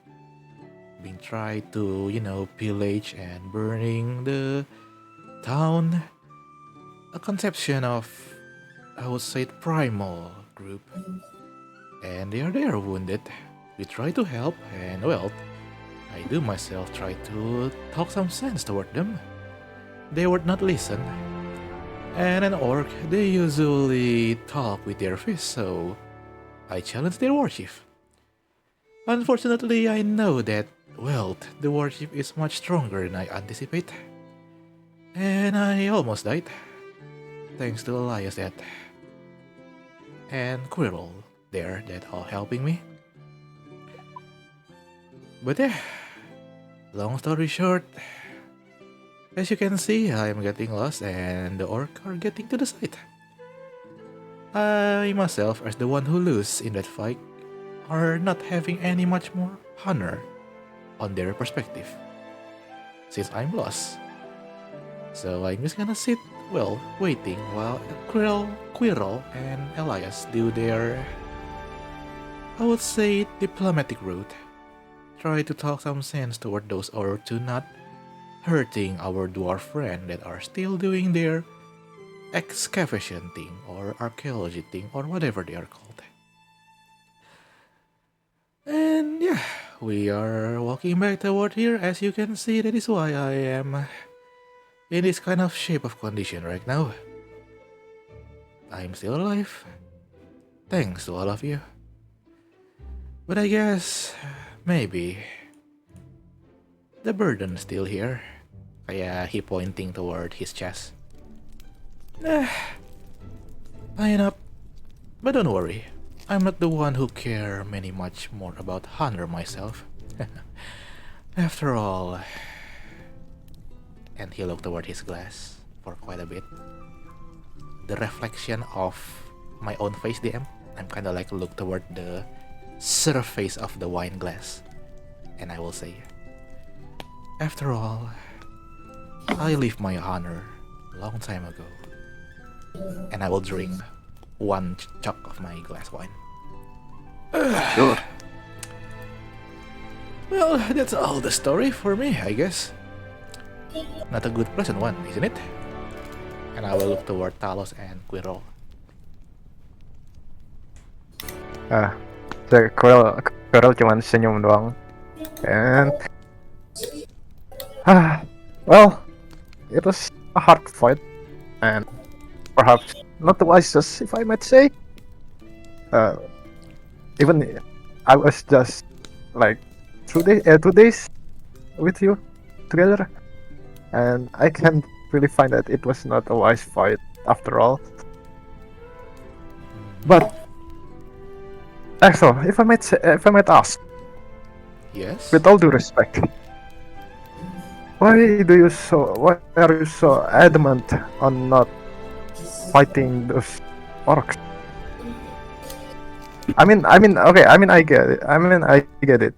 being tried to, pillage and burning the town. A conception of, I would say, primal group. And they are wounded. We try to help, and I do myself try to talk some sense toward them. They would not listen. And an orc, they usually talk with their fists, so I challenge their worship. Unfortunately, I know that, well, the worship is much stronger than I anticipate. And I almost died. Thanks to Elias and Quirrell there that are helping me. But yeah, long story short, as you can see, I'm getting lost and the orc are getting to the side. I myself, as the one who lose in that fight, are not having any much more honor on their perspective, since I'm lost. So I'm just gonna sit, well, waiting while Quirrell and Elias do their, I would say, diplomatic route. Try to talk some sense toward those or to not hurting our dwarf friend that are still doing their excavation thing or archaeology thing or whatever they are called. And yeah, we are walking back toward here. As you can see, that is why I am in this kind of shape of condition right now. I'm still alive. Thanks to all of you. But I guess maybe the burden's still here. Kaya he pointing toward his chest. Fine up. But don't worry. I'm not the one who care many much more about honor myself. After all, and he looked toward his glass for quite a bit. The reflection of my own face, DM, I'm kind of like look toward the surface of the wine glass. And I will say, after all, I leave my honor a long time ago. And I will drink one chug of my glass wine. Sure. Well, that's all the story for me, I guess. Not a good pleasant one, isn't it? And I will look toward Talos and Quirrell. Quirrell cuman senyum doang. And well, it was a hard fight, and perhaps not the wisest, if I might say. Even I was just like 2 days with you together, and I can't really find that it was not a wise fight after all. But Axel, if I might ask, Yes? with all due respect, why are you so adamant on not fighting those orcs? I mean, okay. I get it. I get it.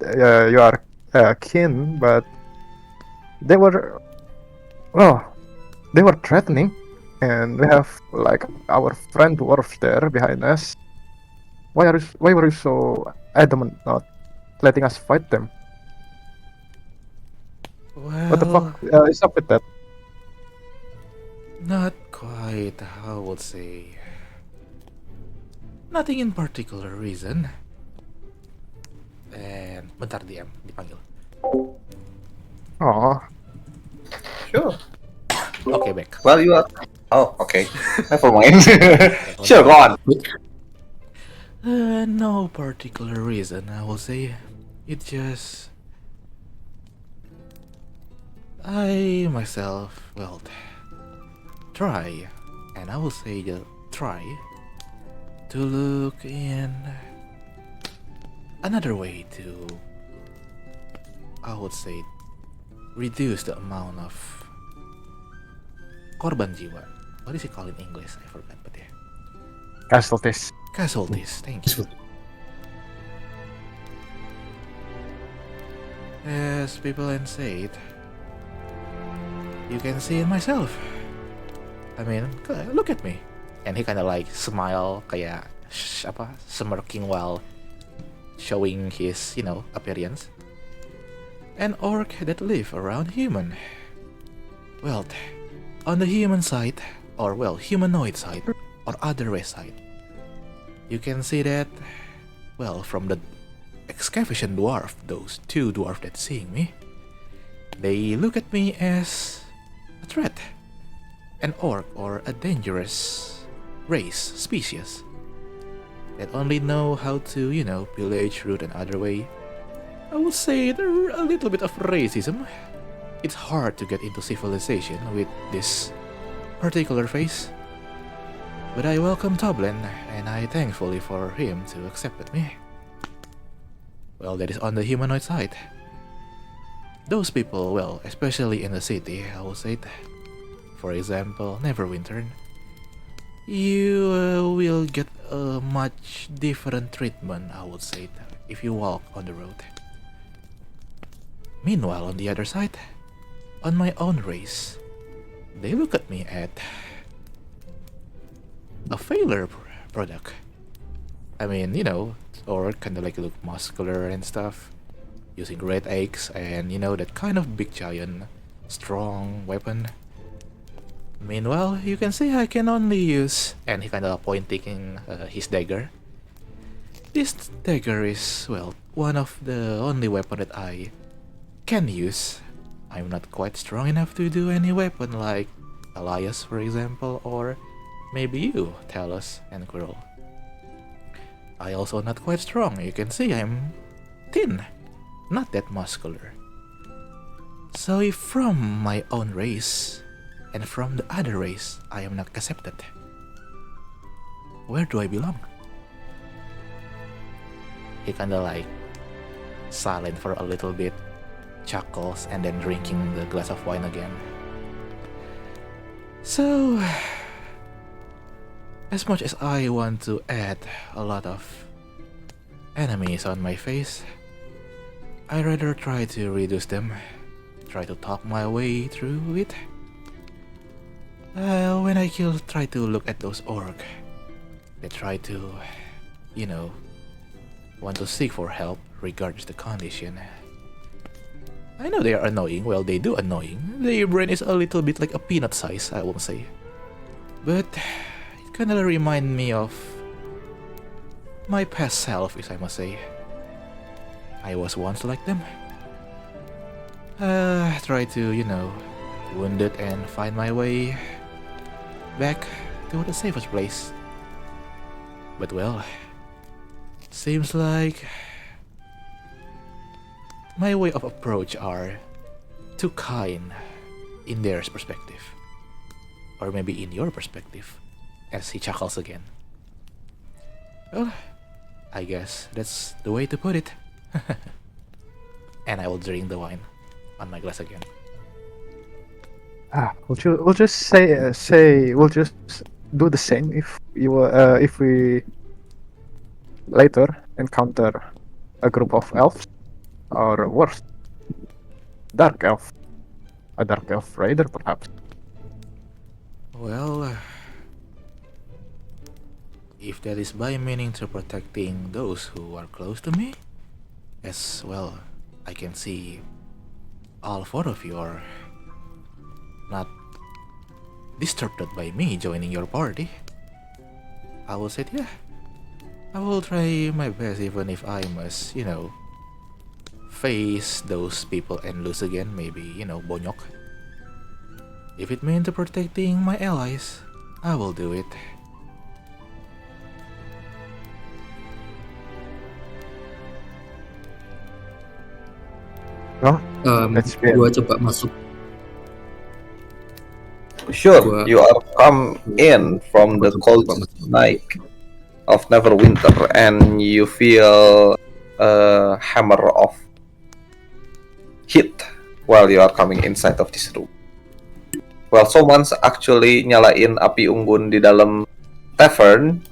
You are kin, but they were, well, they were threatening, and we have like our friend dwarf there behind us. Why were you so adamant not letting us fight them? Well, What the fuck is up with that? not quite, I would say. Nothing in particular reason. And bentar DM dipanggil. Oh, Sure. Okay, back. Well, you are. Oh, okay. Never mind. Sure, go on. No particular reason, I will say. It just... I myself, well, try, and I will say just try to look in another way to, I would say, reduce the amount of korban jiwa. What is it called in English? I forgot, but yeah. casualties. Casualties, thank you. As people and say it, you can see it myself. I mean, look at me. And he kind of like smile, kayak smirking while showing his, appearance. An orc that live around human. Well, on the human side, or well, humanoid side, or other race side, you can see that, well, from the excavation dwarf, those two dwarf that seeing me, they look at me as a threat. an orc or a dangerous species that only know how to, pillage, root, and other way. I would say they're a little bit of racism. It's hard to get into civilization with this particular face. But I welcome Toblin, and I thankfully for him to accept me. Well, that is on the humanoid side. Those people, well, especially in the city, I would say that. For example, Neverwinter, you will get a much different treatment, I would say, if you walk on the road. Meanwhile, on the other side, on my own race, they look at me at a failure product. I mean, or kind of like look muscular and stuff, using great axe and that kind of big giant, strong weapon. Meanwhile, you can see I can only use, and he kind of pointing his dagger. This dagger is, well, one of the only weapon that I can use. I'm not quite strong enough to do any weapon like Elias, for example, or maybe you, Talos and Quirrell. I also not quite strong. You can see I'm thin, not that muscular. So if from my own race and from the other race I am not accepted, where do I belong? He kinda like silent for a little bit, chuckles, and then drinking the glass of wine again. So, as much as I want to add a lot of enemies on my face, I'd rather try to reduce them, try to talk my way through it. When I try to look at those orc, they try to, want to seek for help regardless the condition. I know they are annoying, well, they do annoying. Their brain is a little bit like a peanut size, I won't say. But it kinda remind me of my past self, if I must say. I was once like them. Try to, wounded and find my way back to the safest place. But well, seems like my way of approach are too kind in their perspective. Or maybe in your perspective, as he chuckles again. Well, I guess that's the way to put it. And I will drink the wine on my glass again. We'll just we'll just do the same if we later encounter a group of elves, or worse, a dark elf raider perhaps. Well, if that is by meaning to protecting those who are close to me, as well, I can see all four of you are not disturbed by me joining your party. I will say, yeah, I will try my best even if I must, face those people and lose again, maybe, bonyok. If it means protecting my allies, I will do it. Well, let's be Gua coba masuk. Sure, Gua- you are come in from the cold night of Neverwinter, and you feel a hammer of heat while you are coming inside of this room. Well, someone's actually nyalain api unggun di dalam tavern.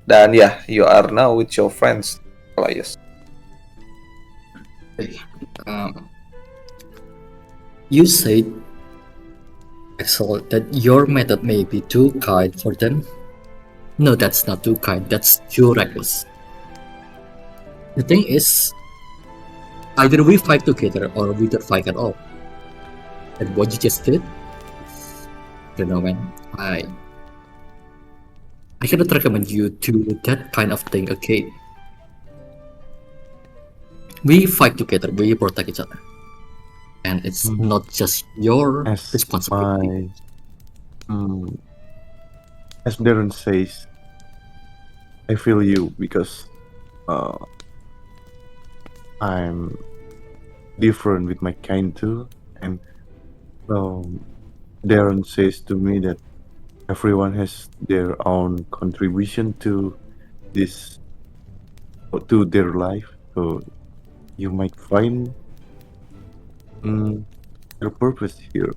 Dan yeah, you are now with your friends, Elias. You said, Axel, that your method may be too kind for them. No, that's not too kind. That's too reckless. The thing is, either we fight together or we don't fight at all. And what you just did, you know, man, I cannot recommend you to do that kind of thing again. We fight together, we protect each other. and it's Hmm. not just your As responsibility. mm, as Darren says, I feel you because uh, I'm different with my kind too, and um, Darren says to me that everyone has their own contribution to this to their life. So you might find mm, your purpose here.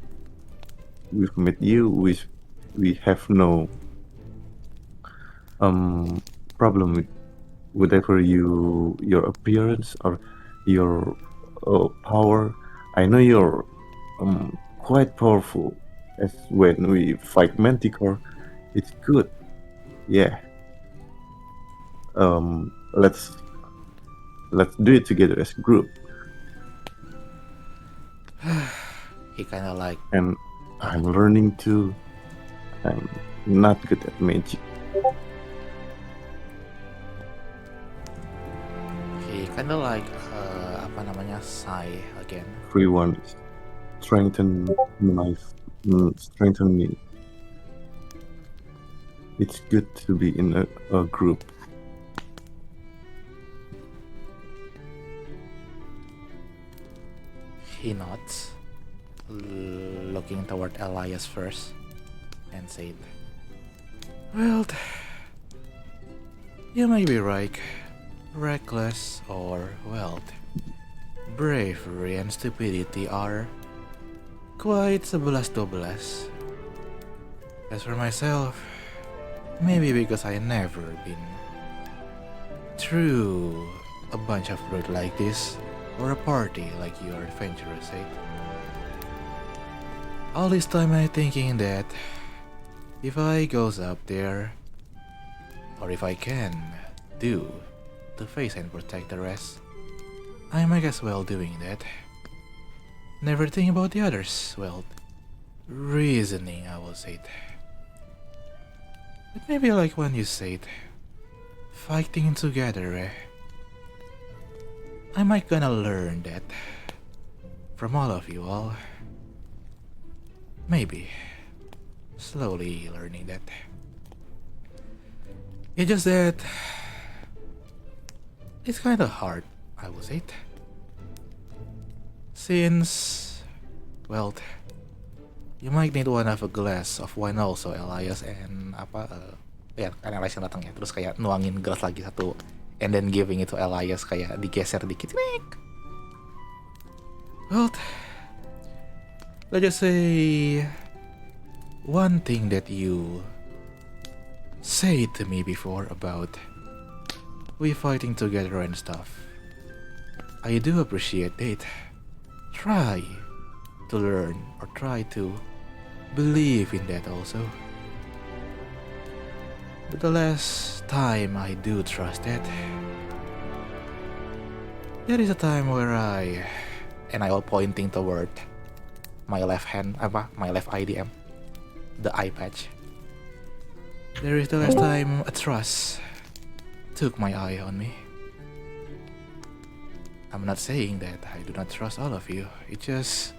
We've met you. We have no um problem with whatever your appearance or your power. I know you're quite powerful. As when we fight Manticore, it's good. Yeah. Let's do it together as a group. He kind of like And I'm learning too. I'm not good at magic. apa namanya, sigh again. Everyone is strengthen me. It's good to be in a group. He nods, looking toward Elias first, and said, "Well, you may be right. Reckless or wealth, bravery and stupidity are quite 11-12. As for myself, maybe because I never been through a bunch of road like this, or a party like your adventurers said. All this time I thinking that if I goes up there, or if I can do to face and protect the rest, I might as well doing that. Never think about the others. Well, reasoning, I will say. But maybe like when you said, fighting together, I might gonna learn that from all of you all. Maybe slowly learning that. It's just that it's kind of hard, I would say. Since, well, you might need one of a glass of wine also, Elias, and ya kan Elias yang datang ya, terus kayak nuangin gelas lagi satu, and then giving it to Elias, kayak digeser dikit. Well, let's just say one thing that you said to me before about we fighting together and stuff. I do appreciate it. Try to learn or try to believe in that also. But the last time I do trust that, there is a time where and I was pointing toward my left hand, my left IDM, the eye patch. There is the last time a trust took my eye on me. I'm not saying that I do not trust all of you. It just,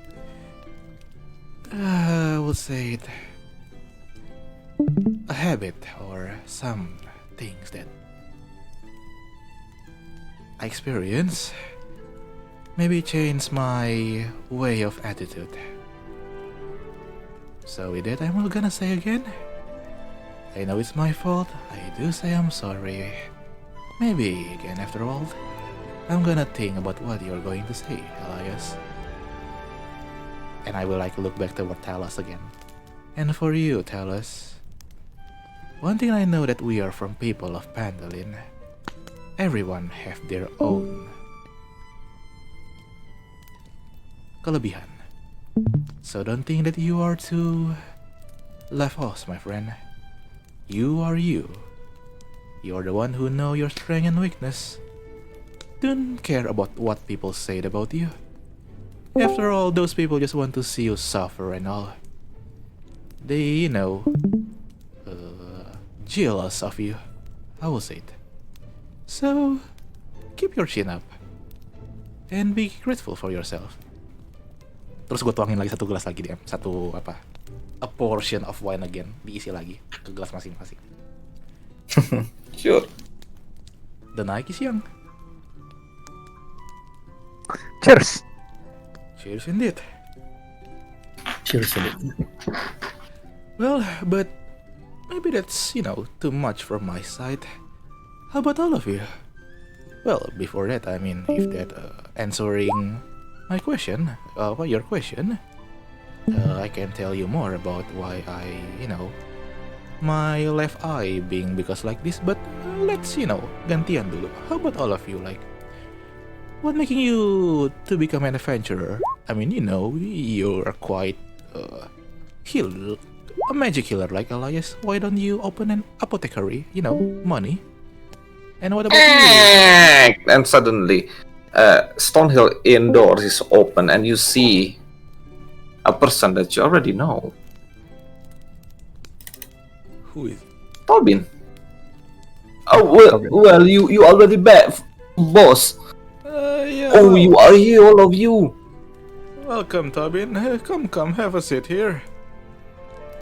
I would say it, a habit or some things that I experience maybe change my way of attitude. So with that, I'm not gonna say again. I know it's my fault. I do say I'm sorry. Maybe again after all, I'm gonna think about what you're going to say, Elias. And I will look back toward Talos again. And for you, Talos, one thing I know that we are from people of Phandalin. Everyone have their own kelebihan. So don't think that you are too left us, my friend. You are you. You're the one who know your strength and weakness. Don't care about what people said about you. After all, those people just want to see you suffer and all. They, jealous of you. I will say it. So, keep your chin up. And be grateful for yourself. Terus gue tuangin lagi satu gelas lagi DM, satu apa? A portion of wine again, diisi lagi ke gelas masing-masing. Sure. The night is young. Cheers. Cheers indeed. Cheers to it. Well, but maybe that's, too much from my side. How about all of you? Well, before that, I mean, if that answering my question, your question, I can tell you more about why I, my left eye being because like this, but let's, gantian dulu. How about all of you, like, what making you to become an adventurer? I mean, you're quite healed, a magic healer like Elias. Why don't you open an apothecary? Money. And what about you? And suddenly, Stonehill indoors is open, and you see a person that you already know, Who is? Tobin. Oh well, Tobin. you already bet, boss. Yeah. Oh, you are here, all of you. Welcome, Tobin. Come, have a seat here.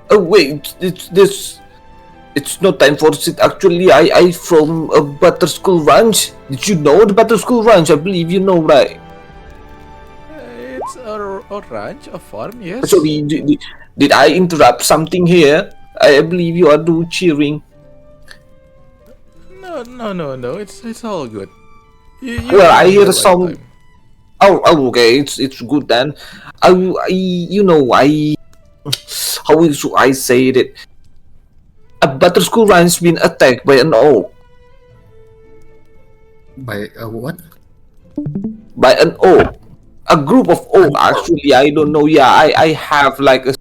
Oh wait, it's no time for it. Actually, I from a Butterschool Ranch. Did you know the Butterschool Ranch? I believe you know, right? It's a ranch, a farm, yes. Sorry, did I interrupt something here? I believe you are cheering. No. It's all good. You Well, came I at hear the right some. time. Oh, okay, it's good then. How should I say it? A Butterschool Ranch been attacked by an oak. By what? By an oak. A group of oak, actually. I don't know. Yeah, I have like a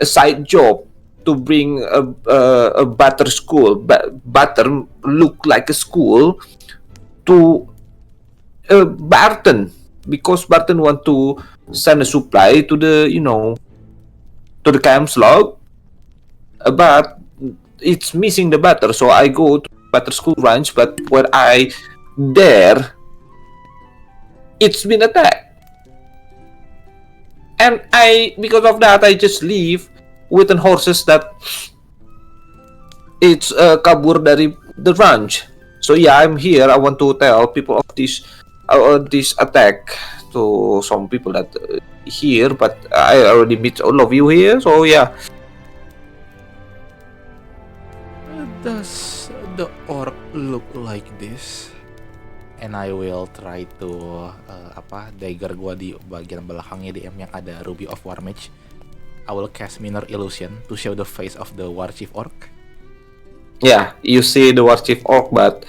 side job to bring a butter school, butter look like a school to Barton, because Barton want to send a supply to the to the camp slog, but it's missing the butter, so I go to butter school ranch, but when I there, it's been attacked, and because of that I just leave with an horses that it's kabur dari the ranch. So yeah, I'm here. I want to tell people of this attack to some people that here, but I already meet all of you here. So yeah, Does the orc look like this? And I will try to dagger gua di bagian belakangnya DM yang ada Ruby of War Mage. I will cast Minor Illusion to show the face of the War Chief Orc. yeah, you see the war chief orc, but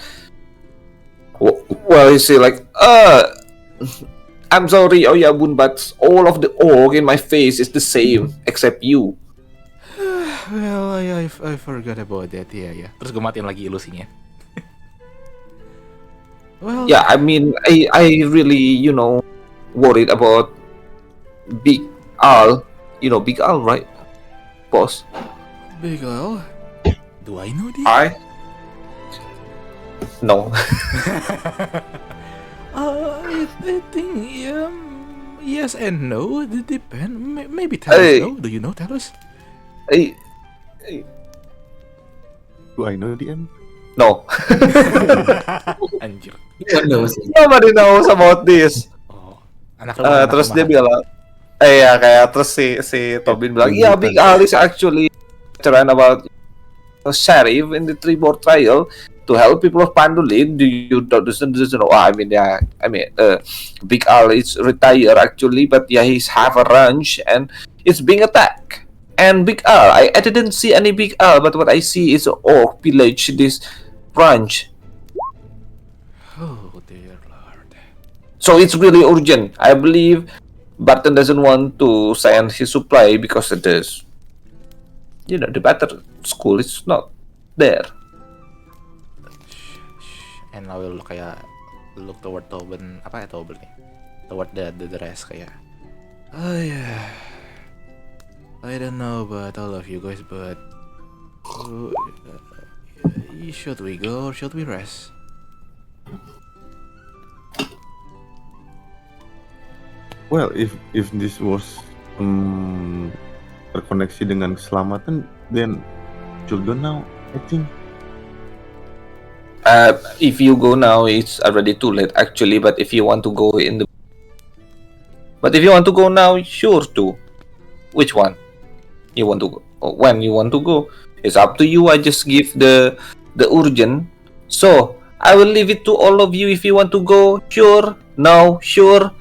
well, you see like I'm sorry, Oyabun, but all of the orc in my face is the same except you. Well, I forgot about that. Yeah. Terus gue matiin lagi ilusinya. Well, Yeah, I mean, I really worried about Big Al. You know Big Al, right, boss? Big Al. Do I know this? I no. I think yes and no. It depends. Maybe tell us. Hey. No, do you know? Tell us. I Do I know DM? no. Anjir. No one knows. Nobody knows about this. Oh, anak rumahan, anak Terus dia rumahan. bilang, ya kayak terus si Tobin bilang, yeah, Big Al is actually veteran about sheriff in the Tribor trial to help people of Pandulin. Do you doesn't know? I mean, Big Al is retired actually, but yeah, he's have a ranch and it's being attacked. And Big Al, I didn't see any Big Al, but what I see is orc village this ranch. Oh dear lord. So it's really urgent. I believe Barton doesn't want to send his supply because it is, the battle school is not there. And I will look toward Tobin, Tobin nih, toward the rest kayak. Oh yeah. I don't know about all of you guys, but should we go or should we rest? Well, if this was terkoneksi dengan keselamatan, then should go now, I think. If you go now, it's already too late actually. But if you want to go now, sure to. Which one you want to go? When you want to go? It's up to you. I just give the urgent. So I will leave it to all of you. If you want to go, sure. No, sure.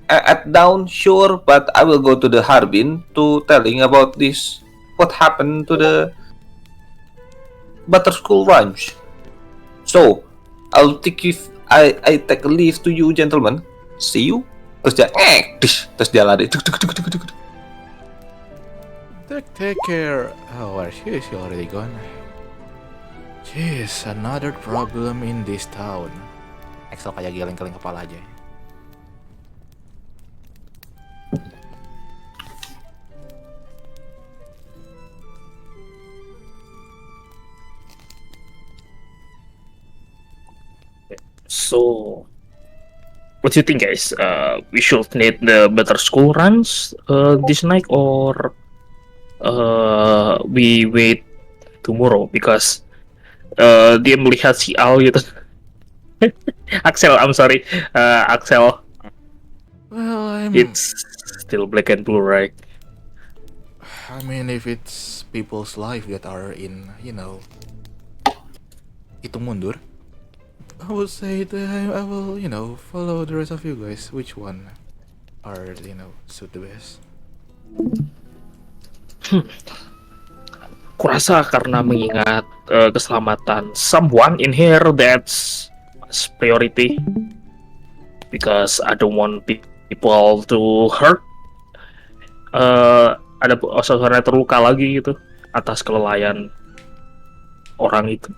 At down, sure. But I will go to the Harbin to telling about this. What happened to the Butterskull Ranch? So I'll take if I take a leave to you, gentlemen. See you. Terus dia terus dia lari. Take care. Oh, where she already gone? Jeez, another problem in this town. Axel kayak geleng-geleng kepala aja. So, what do you think, guys? We should need the better school runs this night, or we wait tomorrow because dia melihat si Al gitu. Axel, I'm sorry, Axel. Well, It's still black and blue, right? I mean, if it's people's life that are in, hitung mundur, I would say that I will, follow the rest of you guys. Which one are, suit the best? Kurasa karena mengingat keselamatan someone in here, that's priority, because I don't want people to hurt. Ada seseorang terluka lagi gitu atas kelalaian orang itu.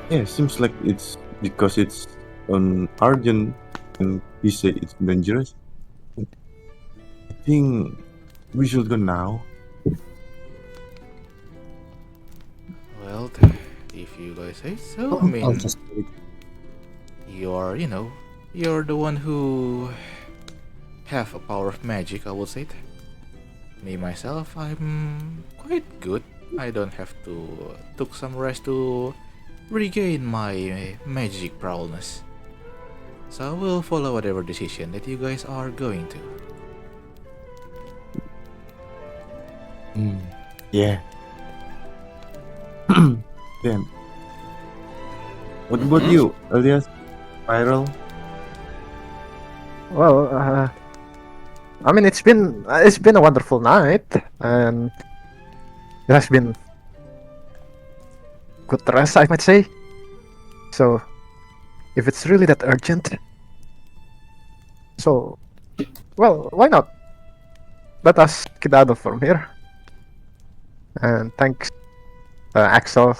Yeah, seems like it's because it's on Argent and he said it's dangerous. I think we should go now. Well, if you guys say so, I I'll mean, just you're the one who have a power of magic, I would say. Me myself, I'm quite good. I don't have to took some rest to regain my magic prowess. So I will follow whatever decision that you guys are going to. Yeah. Then, what about you, Elias? Spiral? Well, I mean, it's been a wonderful night, and it has been good rest, I might say. So, if it's really that urgent, so, well, why not? Let us skedaddle from here. And thanks, Axel,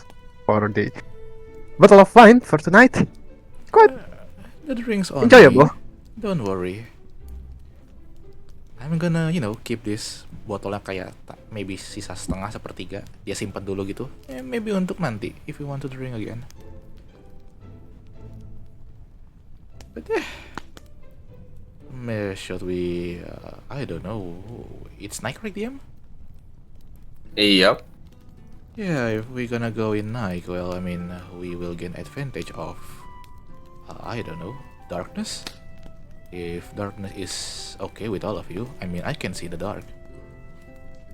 for the bottle of wine for tonight. Quite The drinks on enjoyable. me. Don't worry. I'm gonna, keep this botolnya kayak maybe sisa setengah sepertiga. Dia simpan dulu gitu. Maybe untuk nanti if you want to drink again. But should we? I don't know. It's night, right, DM? Yep. Yeah, if we're gonna go in night, well, I mean, we will gain advantage of, I don't know, darkness. If darkness is okay with all of you, I mean, I can see the dark.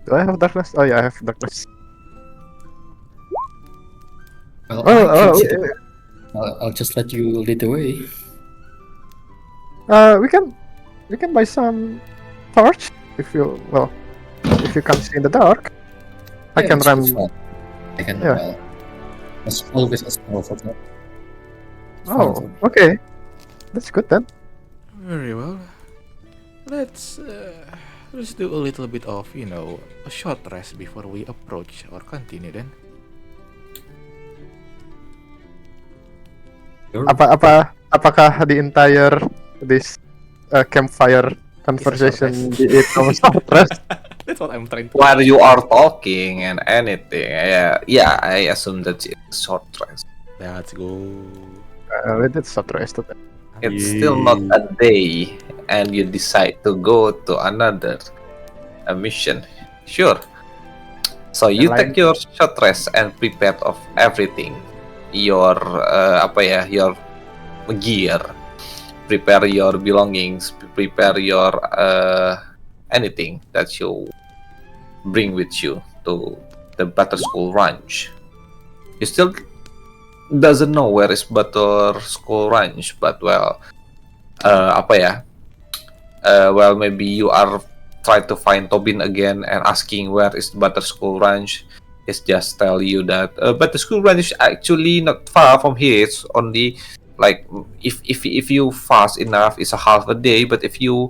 Do I have darkness? Oh yeah, I have darkness. well, Oh, I can oh, see the- I'll just let you lead the way. we can buy some torch if you can't see in the dark. I can it's run. fine. I can. Yeah. Well, there's always a spell for that. Oh, Fine. okay, that's good then. Very well. Let's do a little bit of, a short rest before we approach or continue then. Sure. Apakah the entire this campfire conversation di itu short rest? That's what I'm trying to. while you are talking and anything, yeah, I assume that it's short rest. Let's go. That's not rested. It's still not a day, and you decide to go to another mission. Sure. So you Yang take your short rest and prepare of everything. Your your gear, prepare your belongings, prepare your anything that you bring with you to the Butter School Ranch. You still doesn't know where is Butter School Ranch, but well, well, maybe you are trying to find Tobin again and asking where is Butter School Ranch. It's just tell you that Butter School Ranch is actually not far from here. It's only like if you fast enough, it's a half a day. But if you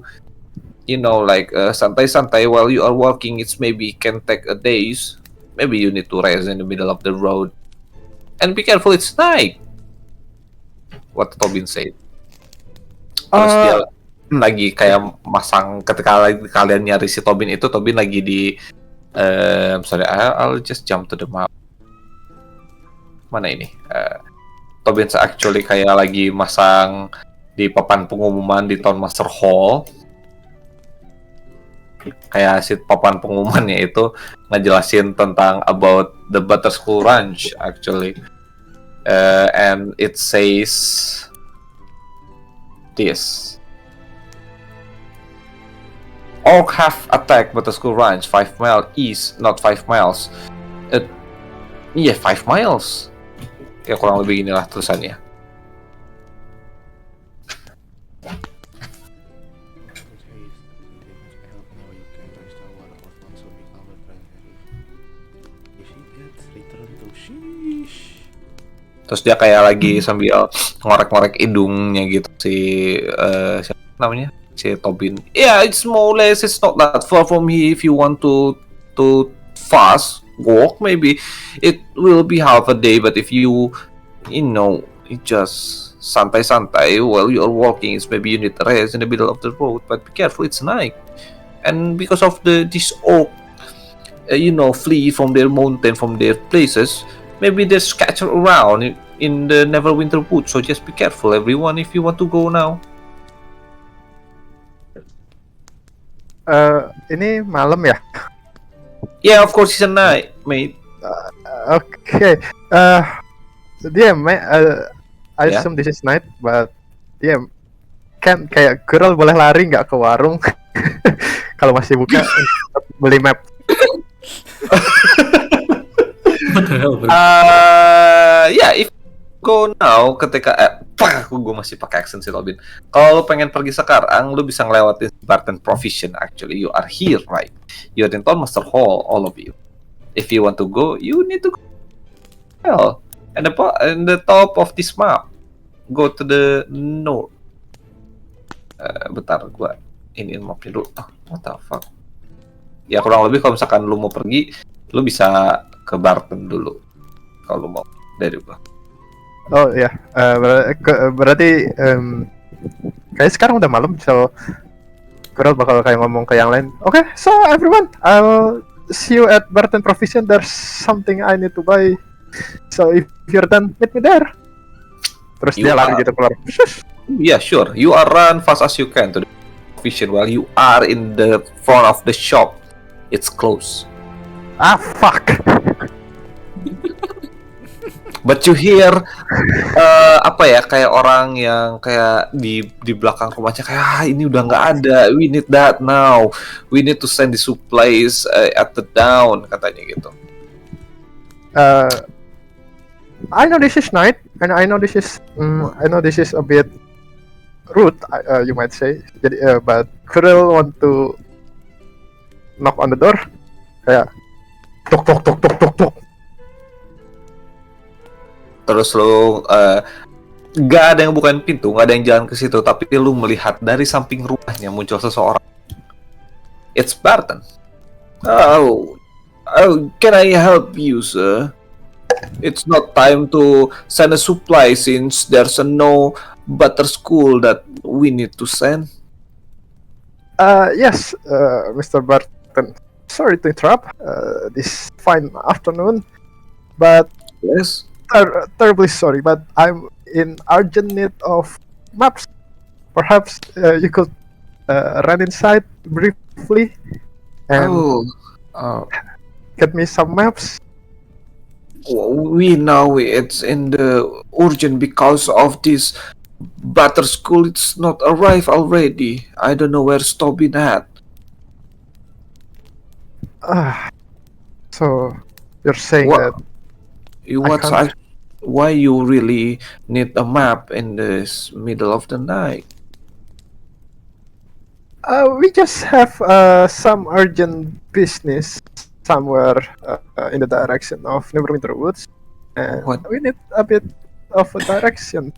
like santai-santai while you are walking, it's maybe can take a days. Maybe you need to rest in the middle of the road. And be careful, it's night. What Tobin said. Terus dia lagi kayak masang ketika kalian nyari si Tobin itu, Tobin lagi di misalnya I'll just jump to the map. Mana ini? Tobin actually kayak lagi masang di papan pengumuman di Town Master Hall. Kayak si papan pengumumannya itu ngejelasin tentang about the Butter School Ranch actually. And it says this. Orc have attacked Butter School Ranch 5 miles east, not 5 miles. 5 miles. Ya kurang lebih inilah tulisannya. Terus dia kayak lagi sambil ngorek-ngorek hidungnya gitu si siapa namanya? Si Tobin. Yeah, it's more or less, it's not that far from here. If you want to fast walk, maybe it will be half a day. But if you just santai-santai while you are walking, it's maybe you need to rest in the middle of the road. But be careful, it's night, and because of this orc, flee from their mountain, from their places. Maybe they're scattered around in the Neverwinter Woods. So just be careful, everyone, if you want to go now. Ini malam ya? Yeah, of course it's a night, mate. Okay. I assume this is night, but kan kayak girl boleh lari nggak ke warung kalau masih buka beli map. What the hell, bro? If go now ketika gue masih pakai accent si Robin. Kalau lo pengen pergi sekarang, lo bisa ngelewatin Barton Provision. Actually, you are here, right? You are in Town Master Hall, all of you. If you want to go, you need to go. Well, and the top of this map, go to the north. Bentar, gue iniin mapnya dulu. What the fuck? Ya kurang lebih kalau misalkan lo mau pergi, lo bisa ke Barton dulu kalau mau dari gua. Oh ya, berarti kayak sekarang udah malam, so Coral bakal kayak ngomong ke yang lain. Okay, so everyone, I'll see you at Barton Provision. There's something I need to buy. So if you're done, meet me there. Terus dia lari gitu keluar. Yeah, sure. You are run fast as you can to the provision while you are in the front of the shop. It's closed. Ah, fuck. But you hear kayak orang yang kayak di belakang rumahnya kayak ini udah nggak ada, we need that now, we need to send the supplies at the down, katanya gitu. I know this is night, and I know this is a bit rude, you might say. Jadi, but Kuril want to knock on the door, kayak tok tok tok tok tok tok. Terus lo nggak ada yang bukain pintu, nggak ada yang jalan ke situ, tapi lo melihat dari samping rumahnya muncul seseorang. It's Barton. Oh, can I help you, sir? It's not time to send a supply since there's no butter school that we need to send. Yes, Mr. Barton. sorry to interrupt this fine afternoon, but Yes. terribly sorry, but I'm in urgent need of maps. Perhaps you could run inside briefly and Oh, uh, get me some maps. we know it's in the urgent because of this butter school. It's not arrived already. I don't know where's Tobin at. Ah, so you're saying What? that What's can't- why you really need a map in this middle of the night? we just have some urgent business somewhere in the direction of Neverwinter Woods, and What? we need a bit of a direction,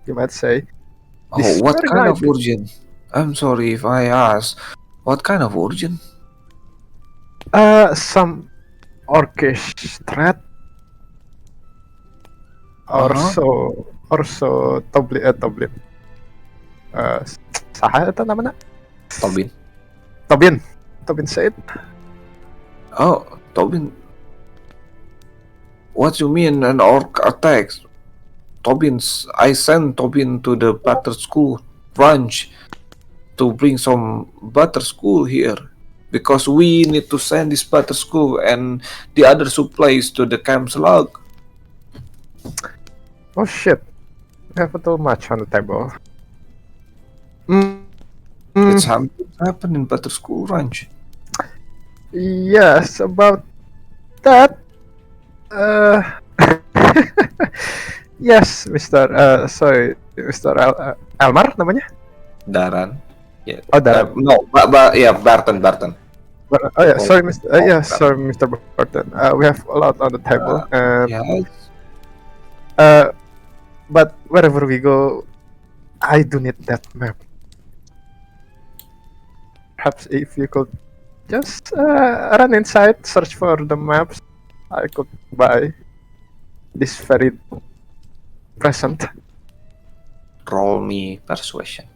you might say. Oh, This what very kind night. of urgent? I'm sorry if I ask. What kind of urgent? Some orcish threat, or Uh-huh. so Toblin. Saha itu namanya? Tobin. Tobin said. Oh, Tobin. What you mean an orc attacks? I sent Tobin to the butter school branch to bring some butter school here because we need to send this butter school and the other supplies to the camp slug. Oh shit, we have too much on the table. Mm, It's happened in butter school ranch. yes, about that. Yes, sorry, Mr. Elmar namanya? Daran. Yeah. Oh, Daran. No, yeah, Barton. Oh yeah, sorry, Mr. sorry, Mr. Burton. We have a lot on the table, and Yeah. but wherever we go, I do need that map. Perhaps if you could just run inside, search for the maps, I could buy this very present. Roll me persuasion.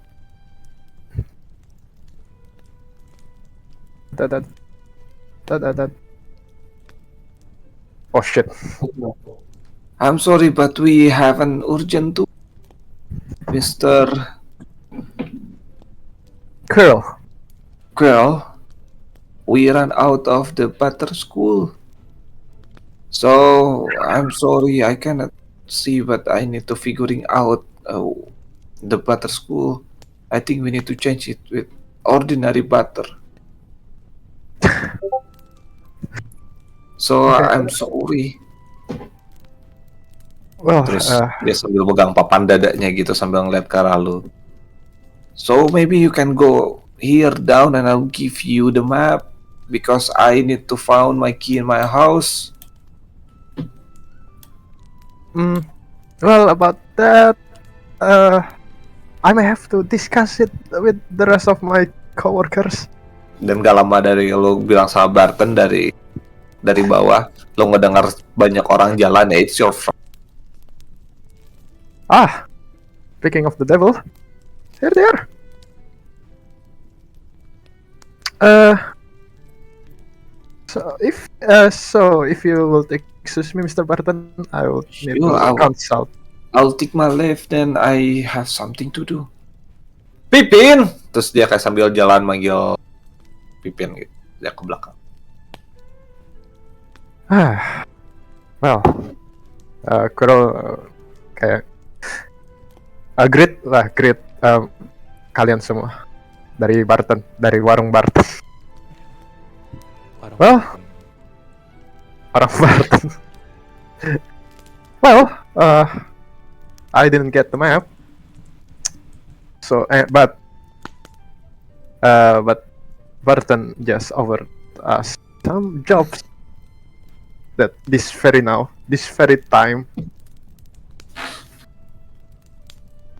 That. Oh shit. I'm sorry, but we have an urgent too, Mr. Girl. We ran out of the butter school. So I'm sorry, I cannot see, but I need to figuring out the butter school. I think we need to change it with ordinary butter. So Okay. I'm sorry. Well, Terus dia sambil pegang papan dadanya gitu sambil ngeliat ke arah lu. So maybe you can go here down and I'll give you the map because I need to find my key in my house. well, about that, I may have to discuss it with the rest of my coworkers. Dan gak lama dari lu bilang sama Barton dari bawah, lu ngedengar banyak orang jalan ya, it's your friend. Speaking of the devil, here they are. So if you will excuse me, Mr. Barton, I will need Sure, to consult. I'll take my leave then I have something to do. Pipin! Terus dia kayak sambil jalan manggil Pipin gitu, dia ke belakang. Well, Quirrell kayak great kalian semua dari Barton, dari warung Barton. Well, orang Barton. Well, I didn't get the map, so but Barton just offered us some jobs that this very time.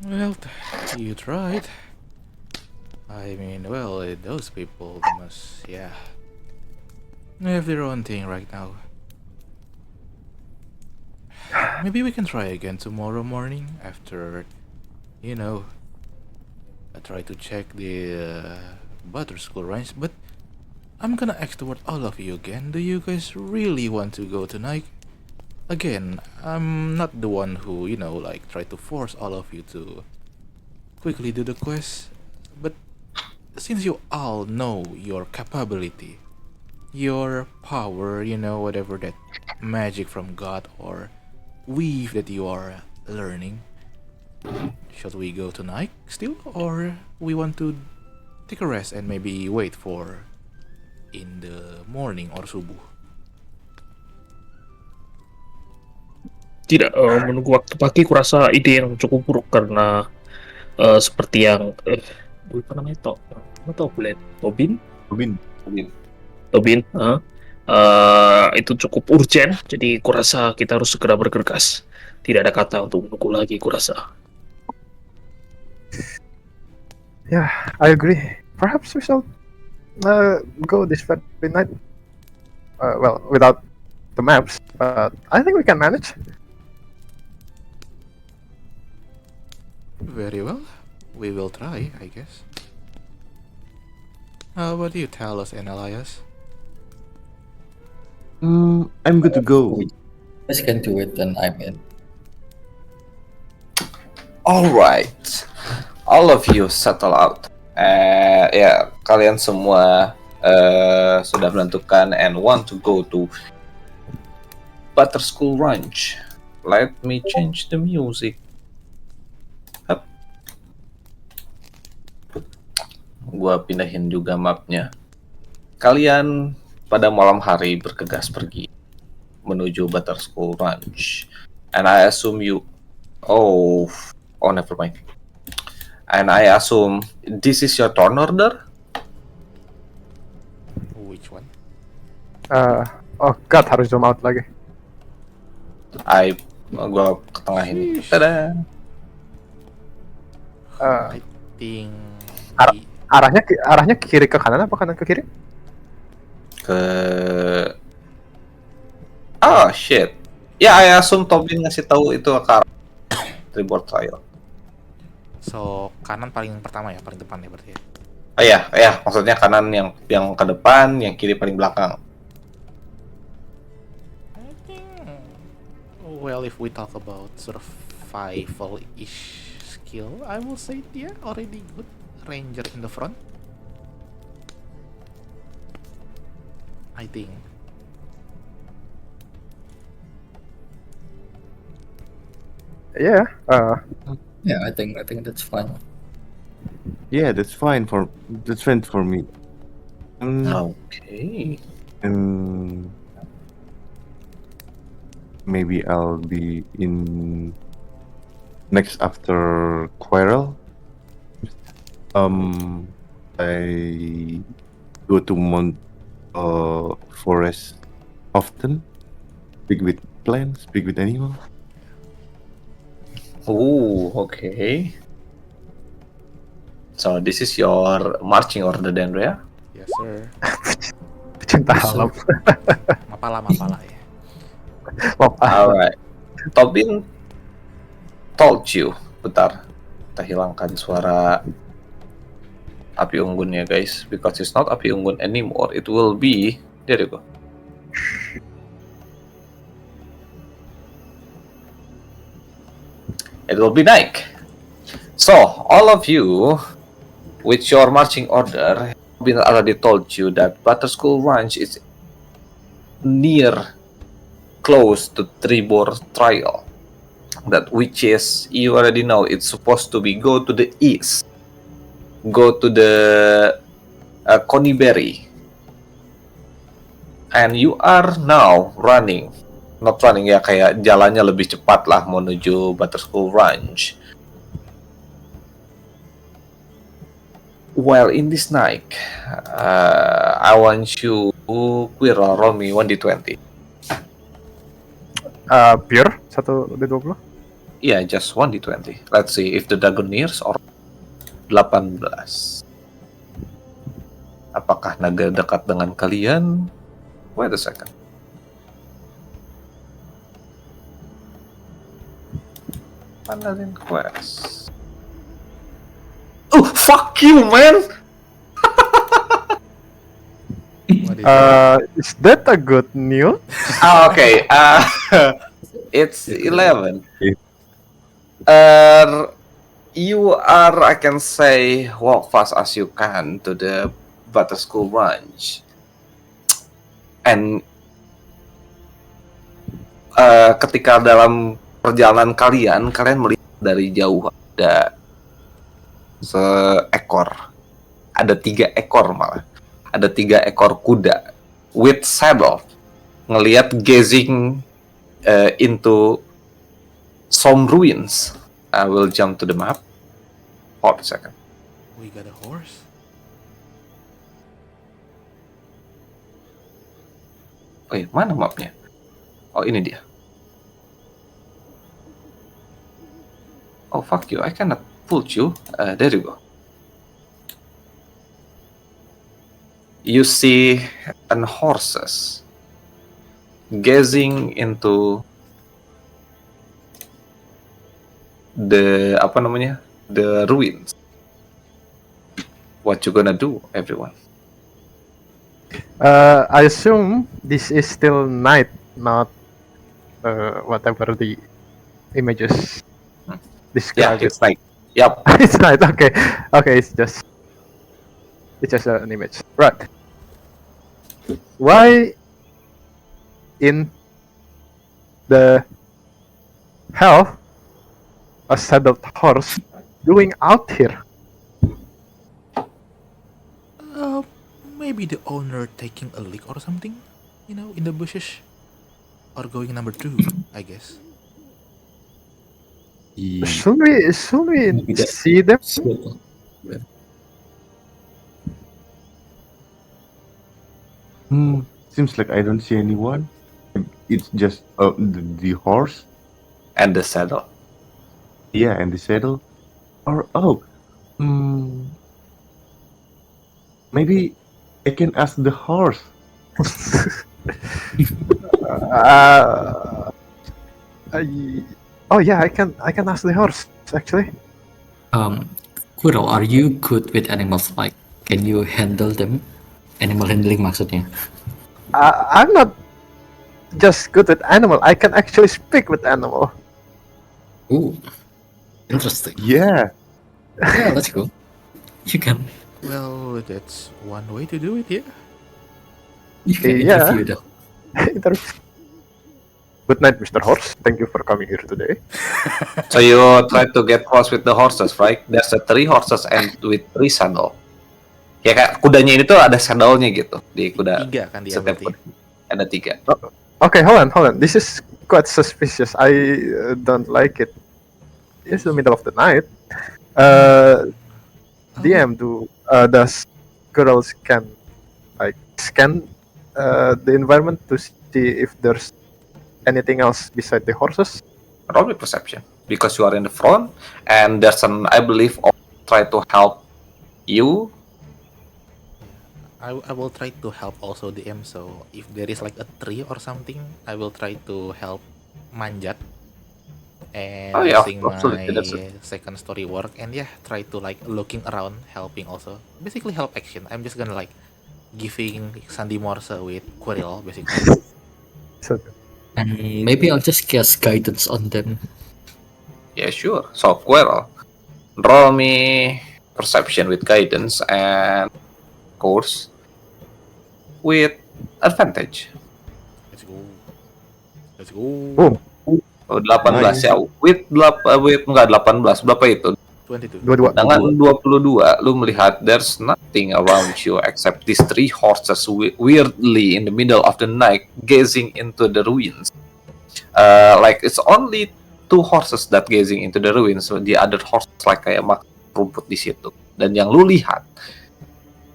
Well, you tried. I mean, well, those people must, yeah, they have their own thing right now. Maybe we can try again tomorrow morning after, I try to check the butter school ranch, but I'm gonna ask toward all of you again. Do you guys really want to go tonight? Again, I'm not the one who, like, try to force all of you to quickly do the quest. But since you all know your capability, your power, whatever that magic from God or weave that you are learning, should we go tonight still, or we want to take a rest and maybe wait for in the morning or subuh? Tidak, menunggu waktu pagi kurasa ide yang cukup buruk karena seperti yang apa namanya toh, apa toh boleh Robin, Tobin, itu cukup urgent, jadi kurasa kita harus segera bergegas. Tidak ada kata untuk menunggu lagi, kurasa. Yeah, I agree. Perhaps we shall go this very night. Well, without the maps, but I think we can manage. Very well. We will try, I guess. What do you tell us, Elias? I'm good to go. You guys can do it, then I'm in. Alright, all of you settle out. Ya, kalian semua sudah menentukan and want to go to Butterschool Ranch. Let me change the music. Hup. Gua pindahin juga mapnya. Kalian pada malam hari bergegas pergi menuju Butterschool Ranch. And I assume you... Oh, never mind. And I assume this is your turn order? Which one? Oh God, harus zoom out lagi. Gua ke tengah ini. Tada. I think Arahnya ke kiri ke kanan apa kanan ke kiri? Shit. Ya, I assume Tobin ngasih tahu itu ke arah Tribord Trail. so kanan paling pertama ya, paling depan ya berarti ya. Oh iya, maksudnya kanan yang ke depan, yang kiri paling belakang. I think, well, if we talk about survival-ish skill, I will say dia already good. Ranger in the front, I think. Yeah. Yeah, I think that's fine. Yeah, that's fine for me. Okay. And maybe I'll be in next after Quirrell. I go to Mount Forest often. Speak with plants, speak with animals. Okay. So this is your marching order then, ya? Yes sir. Cinta So- alam. Mapala ya. Alright. Tobin told you. Bentar. Kita hilangkan suara api unggunnya, guys. Because it's not api unggun anymore. It will be... There you go. It will be Nike. So, all of you, with your marching order, been already told you that Butterschool Ranch is close to Tribord Trail. That which is, you already know, it's supposed to be go to the east, go to the Conyberry, and you are now running, not running ya, kayak jalannya lebih cepat lah menuju Butterschool Ranch. While in this night, I want you to roll me 1d20. Pure 1d20. Yeah, just 1d20. Let's see if the Dragoneers or 18. Apakah naga dekat dengan kalian? Wait a second. Mandarin Quest. Oh, fuck you, man! What is it? Is that a good news? Okay. It's 11. Yeah. You are, I can say, walk fast as you can to the Butterschool Ranch, and ketika dalam perjalanan kalian melihat dari jauh ada seekor, ada 3 ekor malah, ada 3 ekor kuda with saddle, ngelihat gazing into some ruins. I will jump to the map. Hold a second. We got a horse? Wait, mana mapnya? Oh, ini dia. Oh, fuck you. I cannot pull you. There you go. You see an horses gazing into the the ruins. What you gonna do, everyone? I assume this is still night, not whatever the images Yeah, describe it's like, yep. It's night. Okay, it's just an image, right? Why in the hell a saddled horse doing out here? Maybe the owner taking a leak or something, in the bushes, or going number 2, I guess. Should we Maybe that- see them? Seems like I don't see anyone. It's just the horse, And the saddle. yeah, and the saddle. Or maybe I can ask the horse. Oh yeah, I can ask the horse actually. Quirrell, are you good with animals? Like, can you handle them? Animal handling maksudnya. I'm not just good with animal. I can actually speak with animal. Ooh, interesting. Yeah, Yeah, let's go. You can. Well, that's one way to do it, yeah. You can Yeah. interview them. Good night, Mr. Horse. Thank you for coming here today. So you try to get close with the horses, right? There's 3 horses and with 3 saddle. Ya kayak kudanya ini tuh ada saddle-nya gitu di kuda. 3 kan dia Setiap berarti. kuda ada 3. Okay, hold on. This is quite suspicious. I don't like it. It's the middle of the night. DM, does girls can like scan the environment to see if there's anything else beside the horses? Roll me perception because you are in the front and there's an, I believe, try to help you. I will try to help also DM, so if there is like a tree or something, I will try to help manjat and Oh, yeah, using absolutely, my that's it. second story work, and try to like looking around, helping also. Basically help action. I'm just gonna like giving Sandy Morse with Quirrell basically. So, And maybe I'll just cast guidance on them. Yeah, sure. So Quirrell, roll me perception with guidance and course with advantage. Let's go. Let's go. Boom. Oh, 18 Nice. ya. With enggak 18. Berapa itu? 22. dua. Dengan 22, lu melihat there's nothing around you except these 3 horses weirdly in the middle of the night gazing into the ruins. Like it's only 2 horses that gazing into the ruins. So the other horses like kayak makan rumput di situ. Dan yang lu lihat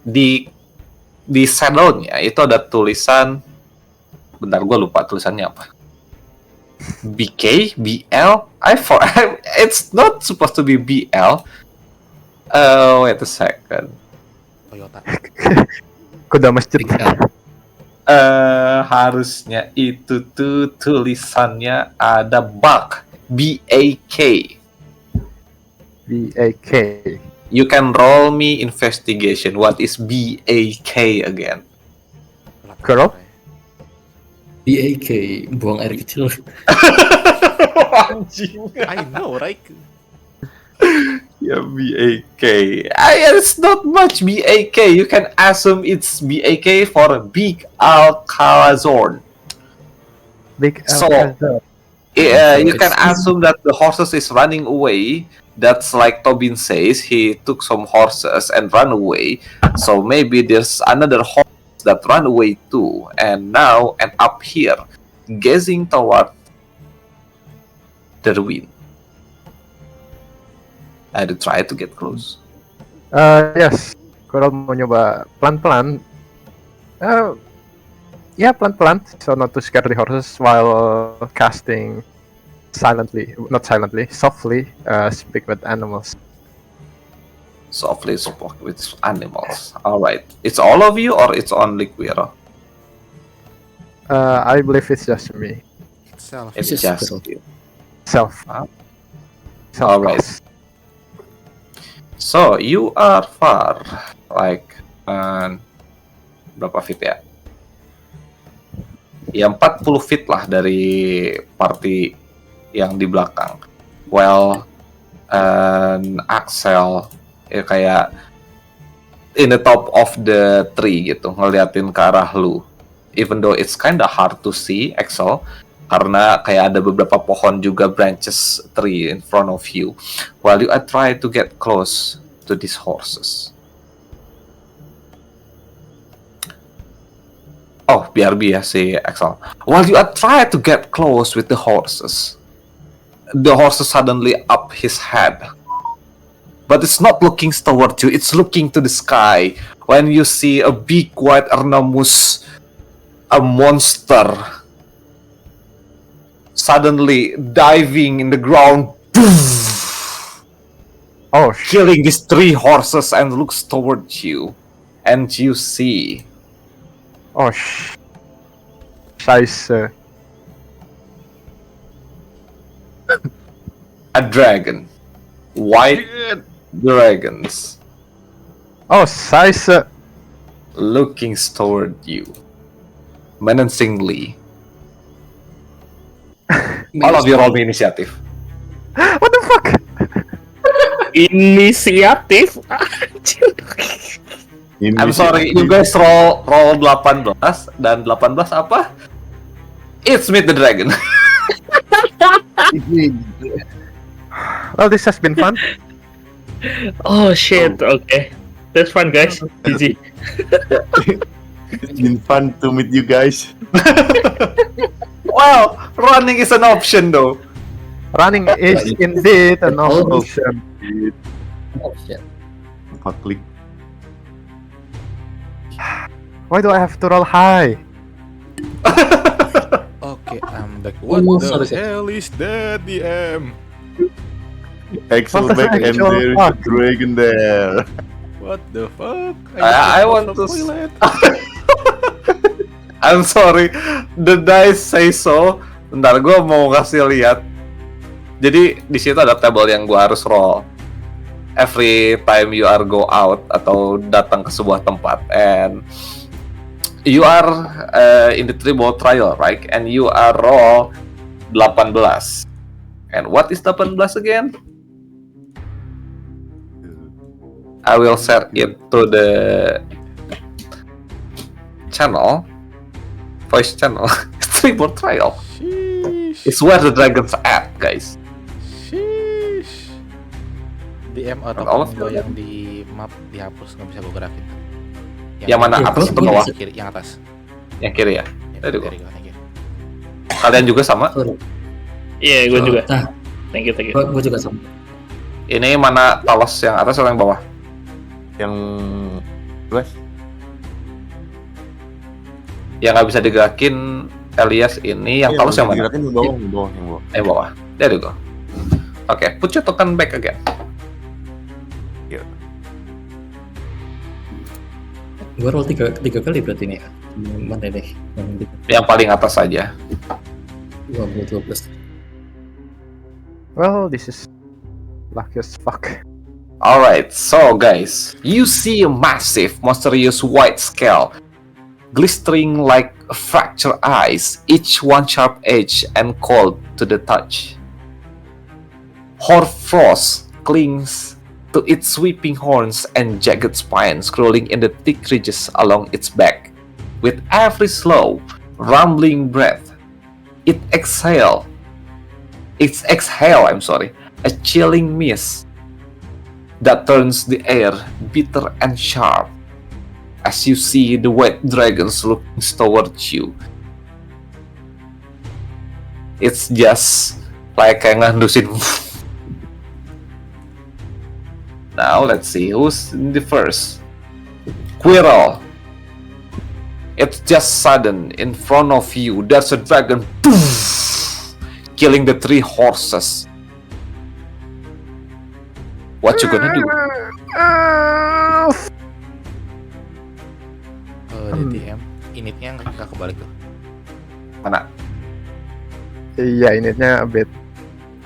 di saddle-nya itu ada tulisan, bentar gue lupa tulisannya apa. BK, BL, it's not supposed to be BL. Wait a second. Toyota. Kuda masjid. Big L. Harusnya itu tuh tulisannya ada BAK, BAK. BAK. You can roll me investigation. What is BAK again? Girl? BAK, buang air kecil. I know, right? Yeah, BAK. It's not much BAK. You can assume it's BAK for Big Alcalazorn. Big So- Alcazar. You can assume that the horses is running away. That's like Tobin says, he took some horses and ran away. So maybe there's another horse that ran away too, and now and up here, gazing toward the ruin. I'd try to get close. Yes. Coral mau nyoba pelan-pelan. Ya pelan-pelan, so not to scare the horses while casting softly, speak with animals. Softly spoke with animals. Alright. It's all of you or it's only Quiro? I believe it's just me. Itself. It's It's just just you. Self. Ah. Self. Alright. So, you are far. Like, berapa feet ya? Ya 40 feet lah dari party yang di belakang. Well, Axel ya kayak in the top of the tree gitu, ngeliatin ke arah lu. Even though it's kinda hard to see, Axel, karena kayak ada beberapa pohon juga branches tree in front of you. While you try to get close to these horses. Oh, BRB ya si Axel. While you try to get close with the horses suddenly up his head. But it's not looking towards you, it's looking to the sky. When you see a big white Arnamus, a monster, suddenly diving in the ground, Oh, killing these 3 horses and looks towards you. And you see Scheiße. a dragon. White dragons Oh, Scheiße. looking toward you menacingly. All of you roll me initiative. What the fuck? Inisiatif. I'm sorry, you guys roll 18 dan 18 apa? It's Meet the Dragon. Well, this has been fun. Oh shit. Okay. That's fun, guys. GG. It's been fun to meet you guys. Well, running is an option though. Running is indeed an option. Oh shit. Click. Why do I have to roll high? Okay, I'm back. What Oh, the sorry. hell is that, DM? Axel What the back and actual there is a fuck? dragon there. What the fuck? I just want went to the toilet. I'm sorry, the dice say so. Bentar, gue mau kasih lihat. Jadi di situ ada table yang gue harus roll. Every time you are go out atau datang ke sebuah tempat, and you are in the tribal trial, right? And you are roll 18. And what is 18 again? I will share it to the channel, voice channel. Tribal trial. Sheesh. It's where the dragons at, guys. Sheesh. DM atau All of combo them. yang di map dihapus nggak bisa gue gerakin. Yang mana, atas atau bawah? Yang kiri, yang atas. Yang kiri ya. Ya, There you go. dari gue, thank you. Kalian juga sama? Sorry. Iya, gue juga. Nah, Thank you, thank you. gue juga sama. Ini mana Talos yang atas atau yang bawah? Yang West. Yang nggak bisa digerakin Elias ini, yang Talos yang mana? Gerakin di bawah, di bawah, yang bawah. Bawah. There you go. Okay, put your token back again. Gue roll tiga kali berarti nih. Mana nih? Yang paling atas saja. 12. Well, this is lucky as fuck. Alright, so guys, you see a massive, monstrous white scale glistering like fractured ice, each one sharp edge and cold to the touch. Hoarfrost clings to its sweeping horns and jagged spines crawling in the thick ridges along its back. With every slow, rumbling breath, its exhale, a chilling mist that turns the air bitter and sharp as you see the white dragons looking towards you. It's just like kayak ngandusin. Now let's see who's in the first. Quirrell. It's just sudden in front of you. There's a dragon, poof, killing the 3 horses. What you gonna do? DTM, initnya nggak kebalik tuh. Mana? Iya, initnya a bit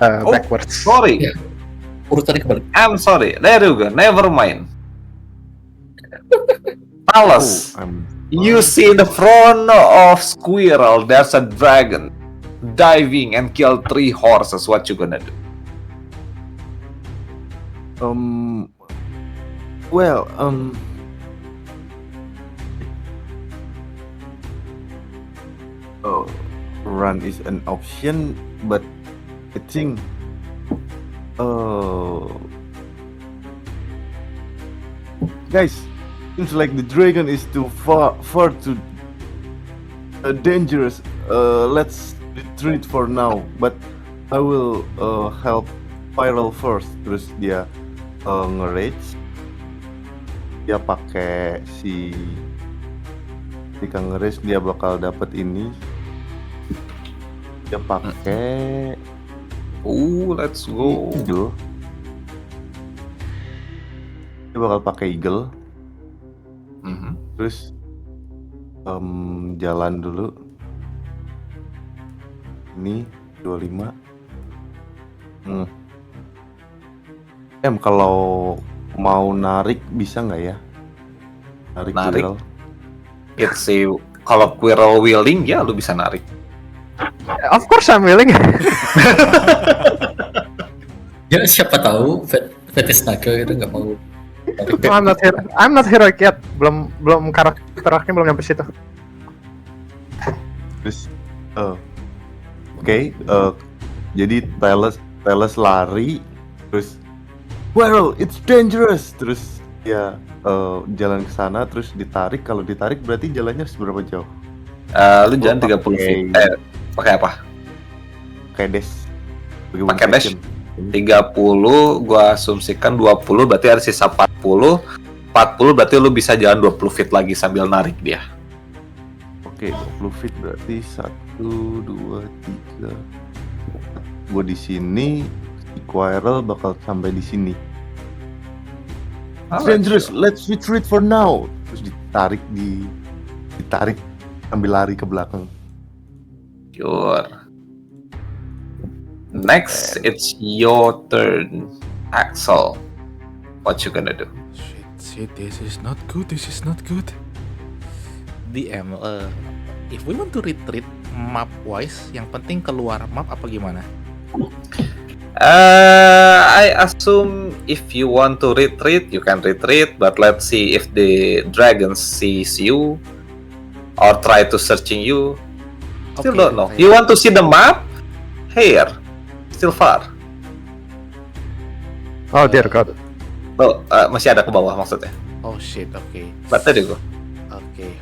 Oh, backwards. Sorry, Iya. Urutannya kebalik. I'm sorry. There you go. Never mind. Talos, you see in the front of Squirrel, there's a dragon diving and kill 3 horses. What you gonna do? Well, run is an option, but I think, guys, seems like the dragon is too far too dangerous. Let's retreat for now. But I will help Viral first. Terus dia nge-rage. Dia pakai si ketika nge-rage dia bakal dapat ini. Dia pakai Let's go. eagle. Dia bakal pakai eagle. Mhm. Terus jalan dulu. Ini 25. Kalau mau narik bisa nggak ya? Narik. Narik? Quirrell. It's a kalau Quirrell willing ya lu bisa narik. Of course I'm willing. Ya siapa tahu Fetis Naga itu nggak mau. I'm not heroic yet. Belum karakternya belum nyampe situ. Terus jadi Talos lari, terus Quirrell, it's dangerous. Terus ya jalan ke sana, terus ditarik. Kalau ditarik berarti jalannya seberapa jauh? Lu jalan 30 feet. Pakai apa? Kayak dash. Pakai dash? 30, gua asumsikan 20, berarti ada sisa 40. 40 berarti lu bisa jalan 20 feet lagi sambil narik dia. Oke, 20 feet berarti 1, 2, 3. Gua di sini, si Quirrell bakal sampai di sini. It's dangerous, let's retreat for now. Terus ditarik sambil lari ke belakang. Sure. Next, it's your turn, Axel. What you gonna do? Shit, this is not good. DM, if we want to retreat map wise, yang penting keluar map apa gimana? I assume if you want to retreat, you can retreat, but let's see if the dragon sees you or try to searching you. Still Okay, don't know. okay. You want to see the map? Here, still far. Oh dear God. Oh, masih ada ke bawah maksudnya. Oh shit, okay. But there you go. Okay,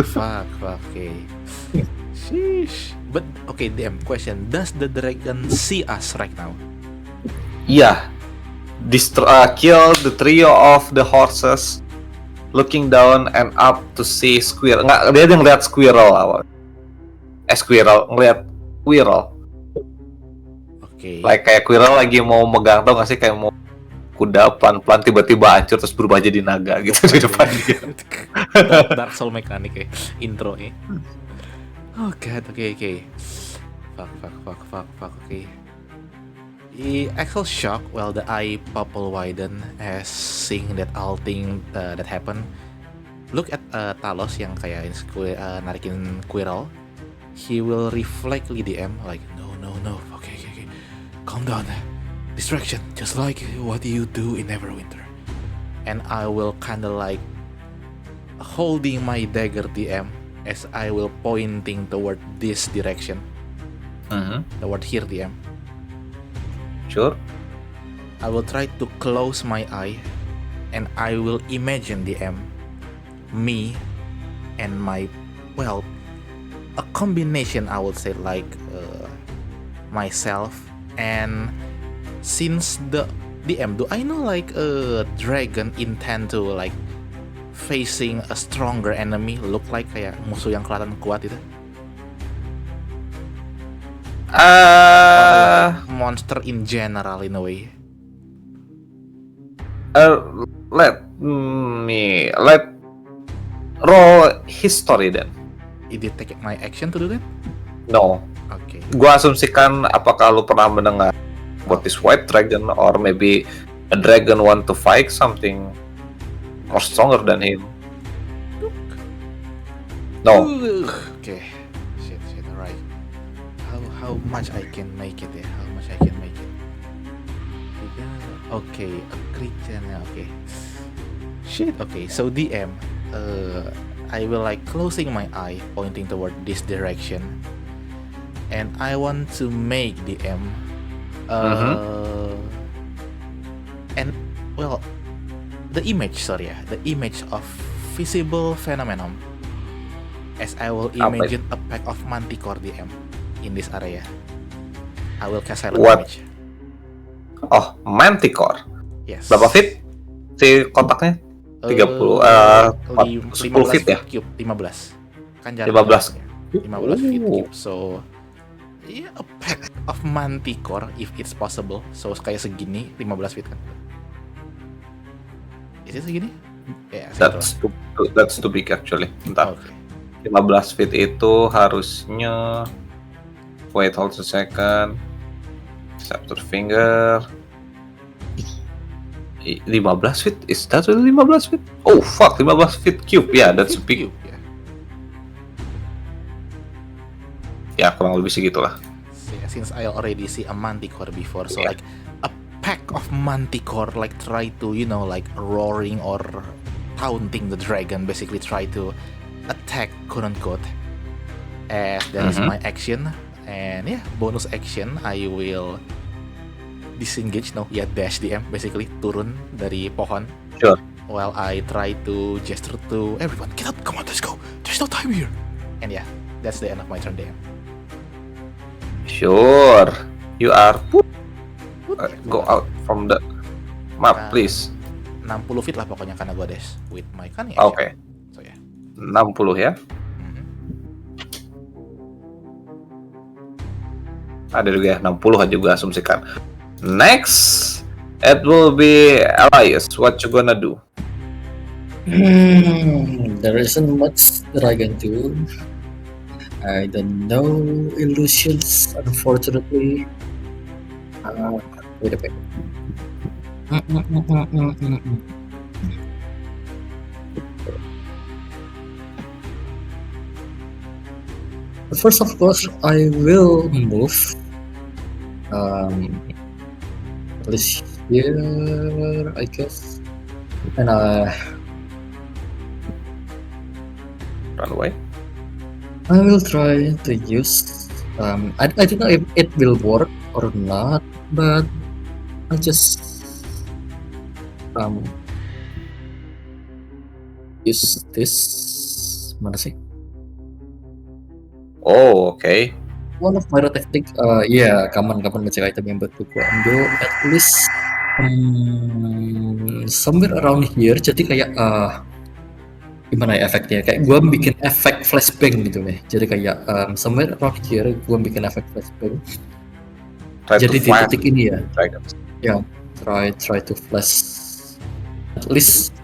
fuck, okay. Sheesh. But okay, DM question. Does the dragon see us right now? Yeah, kill the trio of the horses, looking down and up to see Squirrel. Nggak, dia ngeliat Squirrel awal. Ngeliat Quirrell. Okay. Like kayak Quirrell lagi mau megang, tau gak sih, kayak mau kuda pelan-pelan tiba-tiba hancur terus berubah jadi naga gitu di depan dia. Dark Soul mekanik ya, intro ya. Oh god, okay. Fuck, okay. Axel shock while the eye pupil widen as seeing that all thing that happened. look at Talos yang kayak narikin Quirrell. He will reflexly DM like, no, okay, calm down, distraction, just like what you do in Neverwinter. And I will kinda like holding my dagger DM as I will pointing toward this direction, toward here DM. Sure. I will try to close my eye and I will imagine DM me and my, well, a combination, I would say, like myself and since the DM, do I know like a dragon intend to like facing a stronger enemy, look like kayak musuh yang kelihatan kuat itu? Monster in general in a way. Let roll history then. Did it take my action to do that? No. Okay. Gua asumsikan apakah lu pernah mendengar about this white dragon or maybe a dragon want to fight something more stronger than him. No. Okay. Shit, alright. How much I can make it ya? How much I can make it? Okay, a creature. Okay. Shit. Okay. So DM, I will like closing my eye, pointing toward this direction, and I want to make DM. And well, the image of visible phenomenon. As I will imagine a pack of manticore DM in this area. I will cast silent What? image. Oh, Manticore. Yes. Berapa feet si kotaknya? 30 10 feet ya? Cube, 15. Kan 15. 15 feet cube. So yeah, a pack of manticore if it's possible. So kayak segini 15 feet kan. Is it segini? Ya, That's too big actually. Bentar. Okay. 15 feet itu harusnya, wait, hold a second. Scepter finger. 15 feet? Is that really 15 feet? Oh fuck, 15 feet cube. Yeah, that's a big. Cube, yeah. Ya, kurang lebih segitulah. Since I already see a manticore before, so like a pack of manticore like try to, you know, like roaring or taunting the dragon, basically try to attack, quote unquote. As that is my action, and yeah, bonus action I will disengage, dash DM, basically turun dari pohon. Sure. While I try to gesture to everyone, get up, come on, let's go. There's no time here. And yeah, that's the end of my turn DM. Sure. You are go out from the map, please. 60 feet lah pokoknya karena gua dash with my cunning action. Oke. So yeah. 60 ya. Ada juga ya, 60 aja gue asumsikan. Next, it will be Elias. What you gonna do? There isn't much that I can do. I don't know illusions, unfortunately. Wait a minute. First, of course, I will move. At least here, I guess. And Run away. I will try to use. I don't know if it will work or not, but I'll just use this. Mana sih? Oh, okay. One of my tactic, kapan ngecek item yang baru gua ambil at least somewhere around here. Jadi kayak gimana ya efeknya? Kayak gua bikin efek flashbang gitu nih. Jadi kayak somewhere around here gua bikin efek flashbang. Jadi di titik ini ya. Dragons. Ya, try to flash at least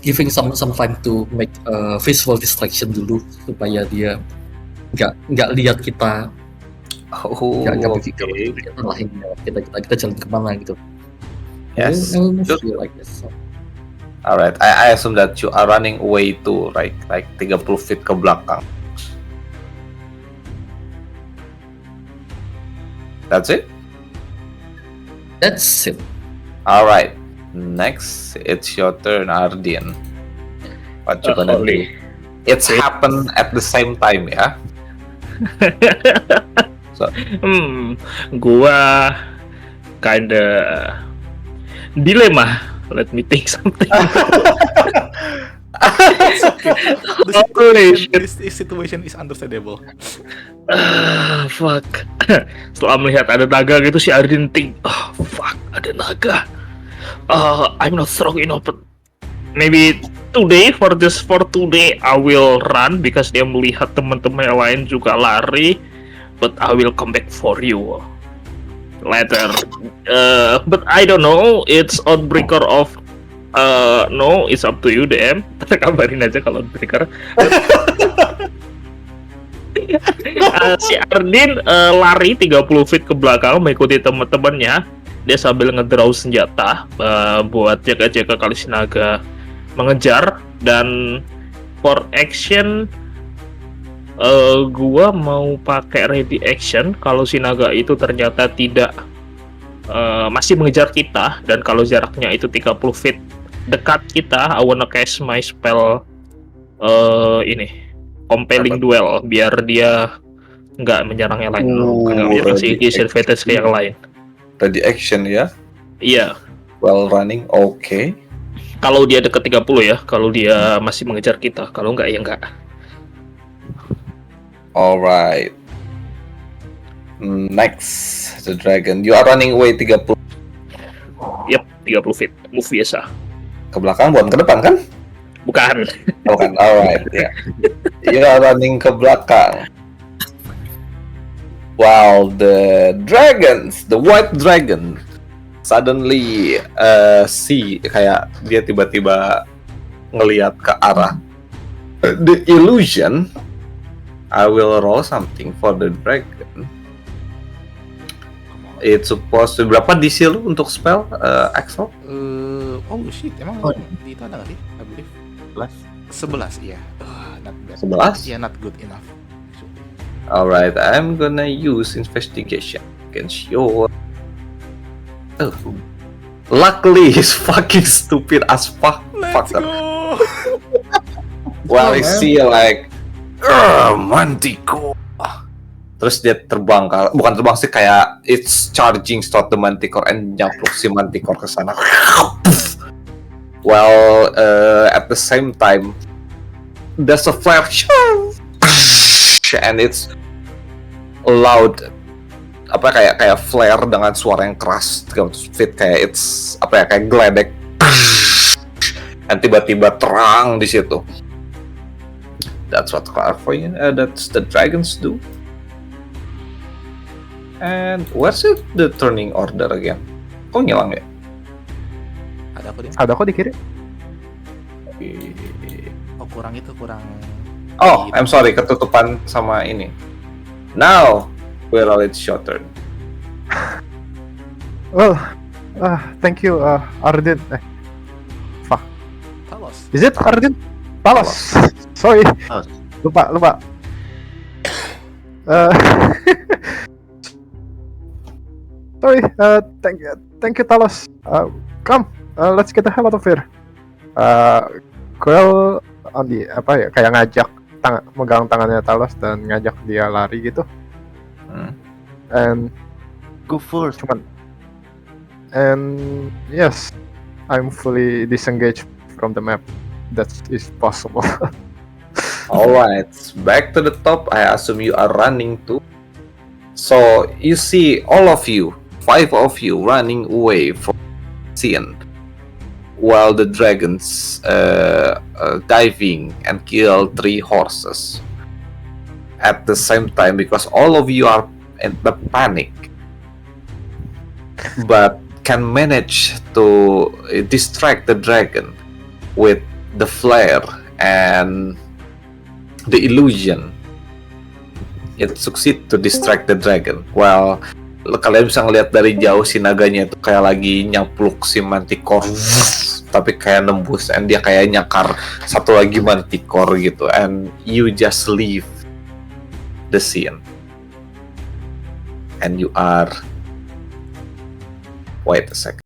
giving some time to make visual distraction dulu supaya dia nggak lihat kita, Oh, nggak okay. kita jalan kemana gitu. Yes. I will move Good. you like this. So, Alright, I assume that you are running away too, right? Like 30 feet ke belakang. That's it? that's it. Alright. Next, it's your turn, Ardian. What you gonna do? Holy. It's happened at the same time, ya? So- Gua kinda dilema. Let me think something. Holy shit. This situation is understandable. Fuck. Setelah melihat ada naga gitu, si Ardin think, oh fuck, ada naga. I'm not strong enough. But maybe today, for today, I will run because dia melihat teman-teman yang lain juga lari. But I will come back for you later. But I don't know. It's Outbreaker of no, it's up to you, DM. Kabarin aja kalau Outbreaker. Si Ardin lari 30 feet ke belakang mengikuti teman-temannya. Dia sambil ngedraw senjata buat jaga-jaga kali si naga mengejar. Dan for action, gua mau pakai ready action kalau si naga itu ternyata tidak masih mengejar kita, dan kalau jaraknya itu 30 feet dekat kita, I wanna cast my spell ini compelling duel biar dia nggak menyerang yang lain dulu, karena dia masih disadvantage ke yang lain. Ready action, ya? Iya, While running, okay. kalau dia dekat 30 ya, kalau dia masih mengejar kita, kalau nggak ya nggak. Alright. Next, the dragon. You are running away 30 Yep, 30 feet, move biasa. ke belakang, bukan ke depan kan? Bukan. Bukan, alright, ya. You are running ke belakang. While the dragons, the white dragon, suddenly see kayak dia tiba-tiba ngelihat ke arah the illusion. I will roll something for the dragon. It's supposed to berapa DC lu untuk spell, Axel? Oh shit, emang Oh. di itu ada nggak sih? I believe 11, iya. Not bad. 11? Yeah, not good enough. Alright, I'm gonna use investigation against your. Oh. Luckily, he's fucking stupid as fuck. Let's fucker. go. Well, I Oh, man. see like, Manticore. Terus dia terbang, bukan terbang sih, kayak it's charging start the Manticore and nyapluk si Manticore ke sana. Well, at the same time, there's a flare, and it's loud, apa kayak flare dengan suara yang keras 300 feet, kayak it's apa ya, kayak geledek, dan tiba-tiba terang di situ. That's what clairvoyant, that's the dragons do. And where's it the turning order again? Kok ngilang ya? Ada aku deh. Ada kok di kiri. Oh kurang. Oh, I'm sorry, ketutupan sama ini. Now, well, it's your turn. Well, thank you, Ardin. Talos. Is it Ardin? Talos. Sorry. Talos. Lupa. Sorry. Thank you, Talos. Come. Let's get the hell out of here. Quill kayak ngajak megang tangannya Talos dan ngajak dia lari gitu. And Go first. and yes, I'm fully disengaged from the map. That is possible. Alright, back to the top. I assume you are running too. So you see all of you, 5 of you, running away from the scene, while the dragons diving and kill 3 horses at the same time, because all of you are in the panic, but can manage to distract the dragon with the flare and the illusion. It succeeds to distract the dragon. Well, kalian bisa ngeliat dari jauh si naganya itu kayak lagi nyapluk si manticore, tapi kayak nembus, and dia kayak nyakar satu lagi manticore gitu, and you just leave the scene, and you are wait a second.